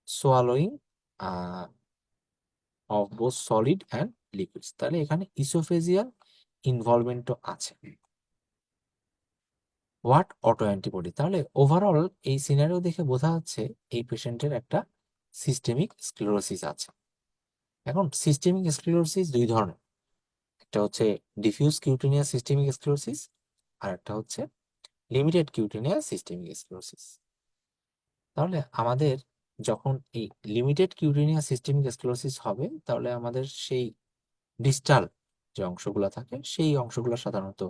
swallowing of both solid and liquids, তাহলে এখানে ইসোফেজিয়াল ইনভলভমেন্টও আছে। হোয়াট অটো অ্যান্টিবডি, তাহলে ওভারঅল এই সিনারিও দেখে বোঝা যাচ্ছে এই পেশেন্টের একটা সিস্টেমিক স্ক্লেরোসিস আছে। এখন সিস্টেমিক স্ক্লেরোসিস দুই ধরনের, একটা হচ্ছে ডিফিউজ কিউটেনিয়াস সিস্টেমিক স্ক্লেরোসিস, আর একটা হচ্ছে লিমিটেড কিউটেনিয়াস সিস্টেমিক স্ক্লেরোসিস। তাহলে আমাদের যখন এই লিমিটেড কিউটেনিয়াস সিস্টেমিক স্ক্লেরোসিস হবে, তাহলে আমাদের সেই ডিস্টাল যে অংশগুলো থাকে, সেই অংশগুলো সাধারণত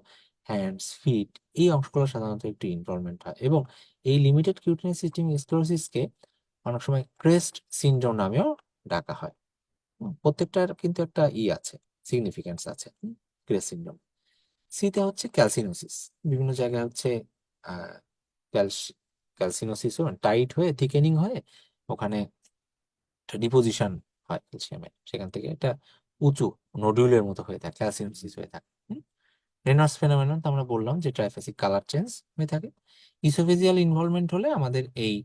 হ্যান্ডস, ফিট, এই অংশগুলো সাধারণত একটু ইনভলভমেন্ট হয়। এবং এই লিমিটেড কিউটেনিয়াস সিস্টেমিক স্ক্লেরোসিসকে অনেক সময় ক্রেস্ট সিনড্রোম নামেও ডাকা হয়। প্রত্যেকটার কিন্তু একটা আছে, সিগনিফিকেন্স আছে। Crest syndrome. সিতে হচ্ছে ক্যালসিনোসিস, বিভিন্ন জায়গায় হচ্ছে আহ ক্যালসিনোসিস টাইট হয়ে থিকেনিং হয়ে ওখানে ডিপোজিশন হয় ক্যালসিয়ামের, সেখান থেকে এটা উঁচু নোডুলের মতো হয়ে থাকে, ক্যালসিনোসিস হয়ে থাকে। রেনল্ডস ফেনোমেনন তো আমরা বললাম যে ট্রাইফেসিক কালার চেঞ্জ হয়ে থাকে। ইসোফেজিয়াল ইনভলভমেন্ট হলে আমাদের এই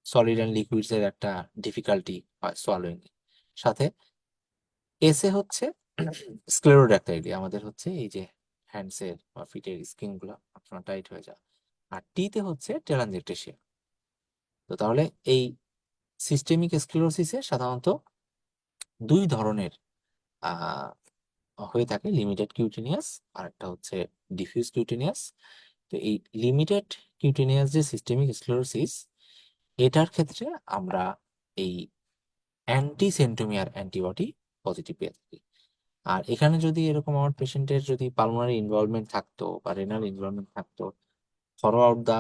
সলিড অ্যান্ড লিকুইডস এর একটা ডিফিকাল্টি হয় সোয়ালোইং। সাথে এসে হচ্ছে স্ক্লেরোডাক্টাইলি, আমাদের হচ্ছে এই যে হ্যান্ডসের বা ফিটের স্কিন গুলো আপনার টাইট হয়ে যায়। আর টিতে হচ্ছে টেলাঞ্জেকটেশিয়া। তো তাহলে এই সিস্টেমিক স্ক্লেরোসিসে সাধারণত দুই ধরনের আহ হয়ে থাকে, লিমিটেড কিউটিনিয়াস আর একটা হচ্ছে ডিফিউজ কিউটিনিয়াস। তো এই লিমিটেড কিউটিনিয়াস যে সিস্টেমিক স্ক্লেরোসিস, এটার ক্ষেত্রে আমরা এই অ্যান্টি সেন্টোমিয়ার অ্যান্টিবডি পজিটিভ পেয়ে থাকি। আর এখানে যদি এরকম আমার পেশেন্টের যদি পালমোনারি ইনভলভমেন্ট থাকতো বা রেনাল ইনভলভমেন্ট থাকতো, throughout the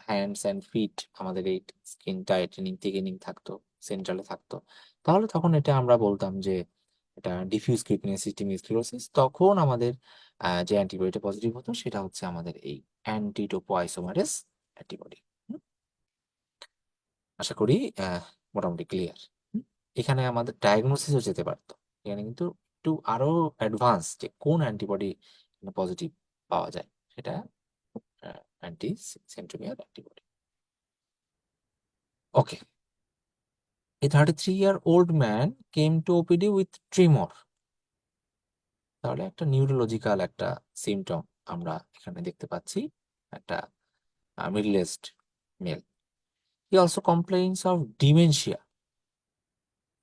hands and feet আমাদের এই স্কিন টাইটেনিং থিকেনিং থাকতো, সেন্ট্রালে থাকতো, তাহলে তখন এটা আমরা বলতাম যে এটা ডিফিউজ কিউটিনিয়াস সিস্টেমিক স্ক্লেরোসিস। তখন আমাদের যে অ্যান্টিবডিটা পজিটিভ হতো সেটা হচ্ছে আমাদের এই অ্যান্টিটোপোআইসোমারেস অ্যান্টিবডি। আশা করি মোটামুটি ক্লিয়ার। এখানে আমাদের ডায়াগনোসিসও যেতে পারতো, এখানে কিন্তু একটু আরো অ্যাডভান্স যে কোন অ্যান্টিবডি পজিটিভ পাওয়া যায়, সেটা anti centromere antibody. Okay, a 33-year-old man came to OPD with tremor. তাহলে একটা নিউরোলজিক্যাল একটা সিমটম আমরা এখানে দেখতে পাচ্ছি, একটা middle aged male. He also complains of dementia,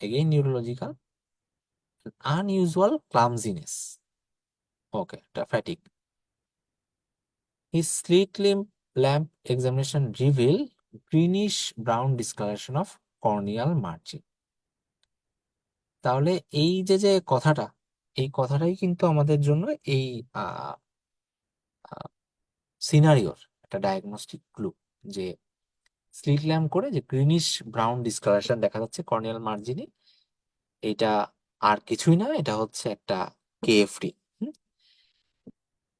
again neurological, unusual clumsiness. Okay, fatigue. His slit lamp examination revealed greenish brown discoloration of corneal margin. তাহলে এই যে কথাটা, এই কথাটাই কিন্তু আমাদের জন্য এই সিনারিওর একটা ডায়াগনস্টিক ক্লু, যে স্লিট ল্যাম্প করে যে গ্রিনিশ ব্রাউন ডিসকালারেশন দেখা যাচ্ছে কর্নিয়াল মার্জিনে, এটা আর কিছুই না, এটা হচ্ছে একটা কেএফডি।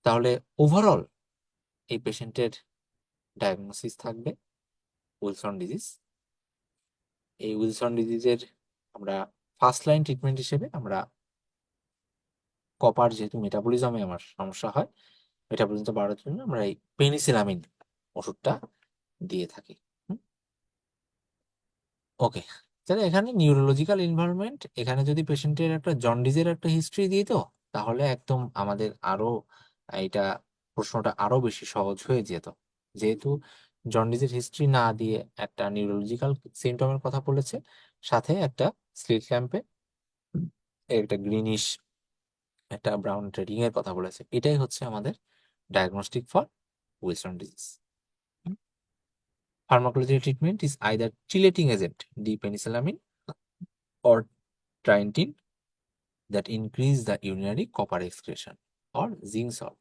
তাহলে ওভারঅল এই পেশেন্টের ডায়াগনোসিস থাকবে উইলসন ডিজিজ। এই উইলসন ডিজিজের আমরা ফার্স্ট লাইন ট্রিটমেন্ট হিসেবে আমরা কপার, যেহেতু মেটাবলিজমে আমার সমস্যা হয়, মেটাবলিজম বাড়ানোর জন্য আমরা এই পেনিসিলামিন ওষুধটা দিয়ে থাকি। ওকে, তাহলে এখানে নিউরোলজিক্যাল ইনভলভমেন্ট, এখানে যদি পেশেন্টের একটা জন্ডিসের একটা হিস্ট্রি দিত, তাহলে একদম আমাদের আরো এটা প্রশ্নটা আরো বেশি সহজ হয়ে যেত। যেহেতু জন্ডিসের হিস্ট্রি না দিয়ে একটা নিউরোলজিক্যাল সিমটমের কথা বলেছে, সাথে একটা স্লিট ল্যাম্পে একটা গ্রিনিশ একটা ব্রাউন ট্রেডিং এর কথা বলেছে, এটাই হচ্ছে আমাদের diagnostic for Wilson disease. Pharmacological treatment is either chelating agent, D-penicillamine, or tryptophan that increase the urinary copper excretion, or zinc salt,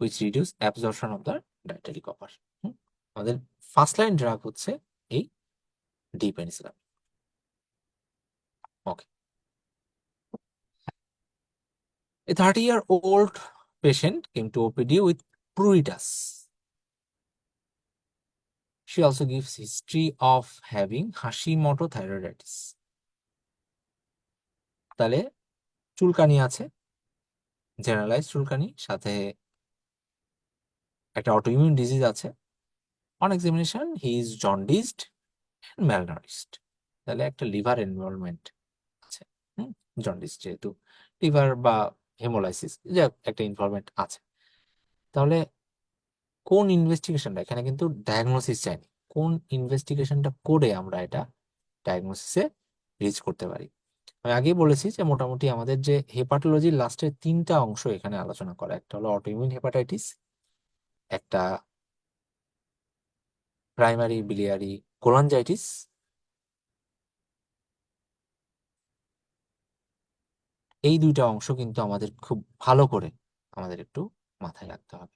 which reduce absorption of the dietary copper. আমাদের first line drug হচ্ছে এই D-penicillamine. Okay, a 30-year-old patient came to OPD with pruritus. She also gives history of having Hashimoto thyroiditis. তাহলে চুলকানি আছে, generalise চুলকানি, সাথে একটা autoimmune disease আছে। On examination he is jaundiced and malnourished. তাহলে একটা লিভার ইনভলভমেন্ট আছে, জন্ডিস যেহেতু লিভার বা হেমোলাইসিস যে একটা ইনভলভমেন্ট আছে। তাহলে কোন ইনভেস্টিগেশনটা, এখানে কিন্তু ডায়াগনোসিস চাইনি, কোন ইনভেস্টিগেশনটা করে আমরা এটা ডায়াগনোসিসে রিচ করতে পারি। আমি আগেই বলেছি যে মোটামুটি আমাদের যে হেপাটোলজির লাস্টের তিনটা অংশ এখানে আলোচনা করা, একটা হলো অটোইমিউন হেপাটাইটিস, একটা প্রাইমারি বিলিয়ারি কোলাঞ্জাইটিস, এই দুইটা অংশ কিন্তু আমাদের খুব ভালো করে আমাদের একটু মাথায় রাখতে হবে।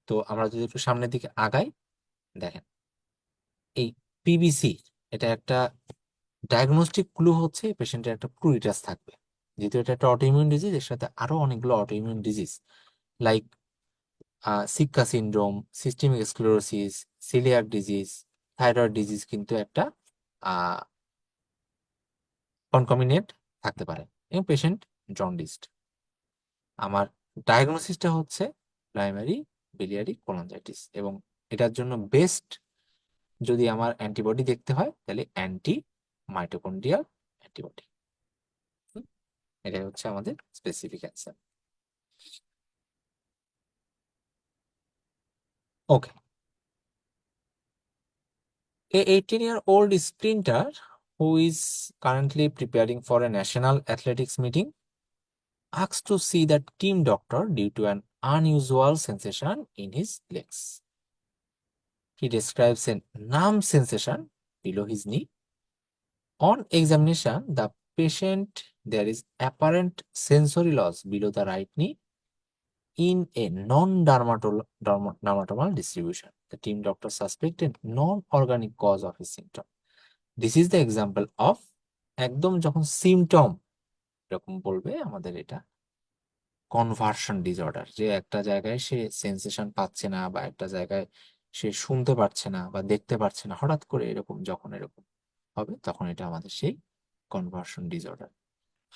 তো আমরা যদি একটু সামনের দিকে আগাই, দেখেন এই পিবিসি, এটা একটা ডায়াগনস্টিক ক্লু হচ্ছে পেশেন্টের একটা প্লুরিটাস থাকবে। যেহেতু এটা একটা অটোইমিউন ডিজিজ, এর সাথে আরো অনেকগুলো autoimmune disease like sicca syndrome, systemic sclerosis, coeliac disease, thyroid disease কিন্তু একটা কনকমিনেট থাকতে পারে এবং পেশেন্ট জন্ডিসড। আমার ডায়াগনোসিসটা হচ্ছে প্রাইমারি বিলিয়ারি কোলাঞ্জাইটিস, এবং এটার জন্য বেস্ট যদি আমার অ্যান্টিবডি দেখতে হয় তাহলে অ্যান্টি মাইটোকন্ড্রিয়াল অ্যান্টিবডি। এটাই হচ্ছে আমাদের specific answer. Okay, a 18-year-old sprinter who is currently preparing for a national athletics meeting asked to see the team doctor due to an unusual sensation in his legs. He describes a numb sensation below his knee. On examination, the patient there is apparent sensory loss below the right knee in a non-dermatomal distribution. The team doctor suspected non-organic cause of his symptom. This is the example of একদম যখন symptom এরকম বলবে আমাদের এটা conversion disorder, যে একটা জায়গায় সে sensation পাচ্ছে না বা একটা জায়গায় সে শুনতে পারছে না বা দেখতে পারছে না, হঠাৎ করে এরকম যখন এরকম হবে তখন এটা আমাদের সেই conversion disorder.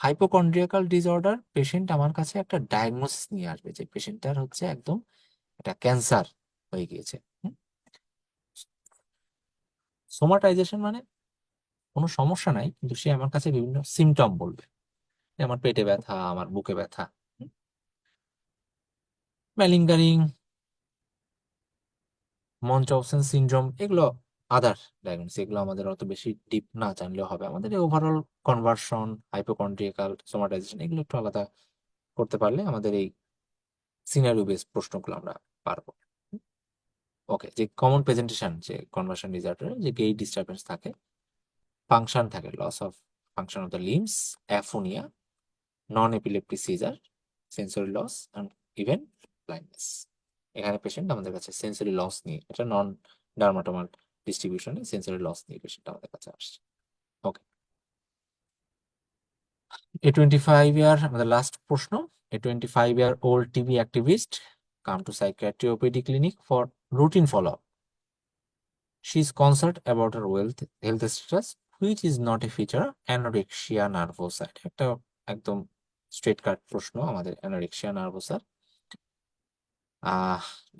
Hypochondriacal disorder patient আমার কাছে একটা ডায়াগনোসিস নিয়ে আসবে যে পেশেন্টটার হচ্ছে একদম একটা ক্যান্সার হয়ে গিয়েছে। সোমাটাইজেশন মানে কোনো সমস্যা নাই, কিন্তু সে আমার কাছে বিভিন্ন সিমটম বলবে, যে আমার পেটে ব্যথা, আমার বুকে ব্যথা। ম্যালিঙ্গারিং, মনচৌসেন সিনড্রোম, এগুলো আদার ডায়াগনোসিস, এগুলো আমাদের অত বেশি ডিপ না জানলেও হবে। আমাদের ওভারঅল কনভার্সন, হাইপোকন্ড্রিয়াকাল, সোমাটাইজেশন এগুলো একটু আলাদা করতে পারলে আমাদের এই সিনারিও বেস প্রশ্নগুলো আমরা পারবো। ওকে, যে কমন প্রেজেন্টেশন যে কনভার্সন ডিসঅর্ডার, যে গেইট ডিস্টারবেন্স থাকে, ফাংশন থাকে, loss of function of the limbs, aphonia, non epileptic seizure, sensory loss and even blindness. এখানে পেশেন্ট আমাদের কাছে সেন্সরি লস নিয়ে, এটা নন ডার্মাটোমাল ডিস্ট্রিবিউশনে সেন্সরি লস নিয়ে পেশেন্ট আমাদের কাছে আসছে। ওকে, আমাদের লাস্ট প্রশ্ন। A 25-year-old TB activist come to psychiatry OPD clinic for routine follow-up. She is concerned about her health status, which is not a feature anorexia nervosa। একটা একদম straight cut প্রশ্ন আমাদের অ্যানোরেক্সিয়া নার্ভোসার।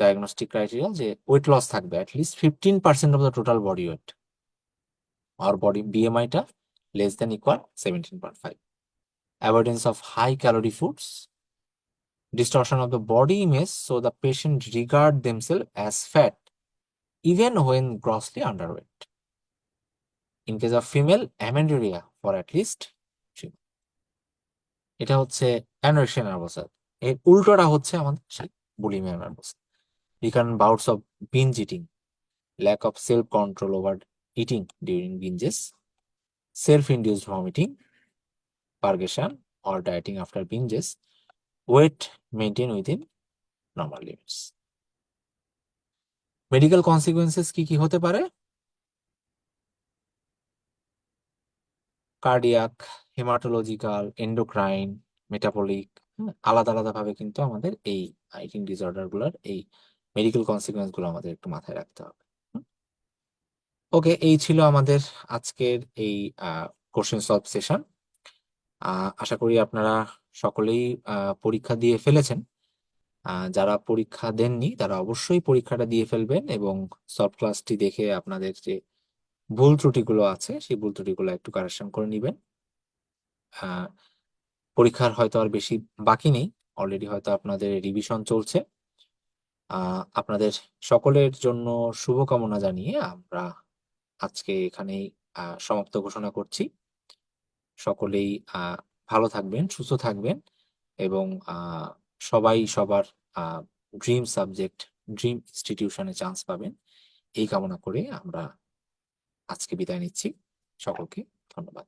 ডায়াগনস্টিক ক্রাইটেরিয়া যে weight loss থাকবে at least 15% of the total body weight, আর body বিএমআইটা less than equal 17.5, avoidance of high calorie foods, distortion of the body image so the patient regard themselves as fat even when grossly underweight. In case of female, amenorrhea for at least 3 months. এটা হচ্ছে anorexia nervosa. এর উল্টোটা হচ্ছে আমাদের bulimia nervosa. Recurrent bouts of binge eating, lack of self-control over eating during binges, self-induced vomiting, purgation or dieting after binges, weight maintained within normal limits. Medical consequences কি কি হতে পারে? কার্ডিয়াক, হেমাটোলজিক্যাল, এন্ডোক্রাইন, মেটাবলিক, আলাদা আলাদা ভাবে কিন্তু আমাদের এই ইটিং ডিসঅর্ডার গুলার এই মেডিকেল কনসিকুয়েন্স গুলো আমাদের একটু মাথায় রাখতে হবে। ওকে, এই ছিল আমাদের আজকের এই কোশ্চেন সলভ সেশন। আশা করি আপনারা সকলেই পরীক্ষা দিয়ে ফেলেছেন। যারা পরীক্ষা দেননি তারা অবশ্যই পরীক্ষাটা দিয়ে ফেলবেন এবং সলভ ক্লাসটি দেখে আপনাদের যে ভুল ত্রুটিগুলো আছে সেই ভুল ত্রুটিগুলো একটু কারেকশন করে নেবেন। পরীক্ষার হয়তো আর বেশি বাকি নেই, অলরেডি হয়তো আপনাদের রিভিশন চলছে। আপনাদের সকলের জন্য শুভকামনা জানিয়ে আমরা আজকে এখানেই সমাপ্ত ঘোষণা করছি। সকলেই ভালো থাকবেন, সুস্থ থাকবেন এবং সবাই সবার ড্রিম সাবজেক্ট, ড্রিম ইনস্টিটিউশনে চান্স পাবেন, এই কামনা করে আমরা আজকে বিদায় নিচ্ছি। সকলকে ধন্যবাদ।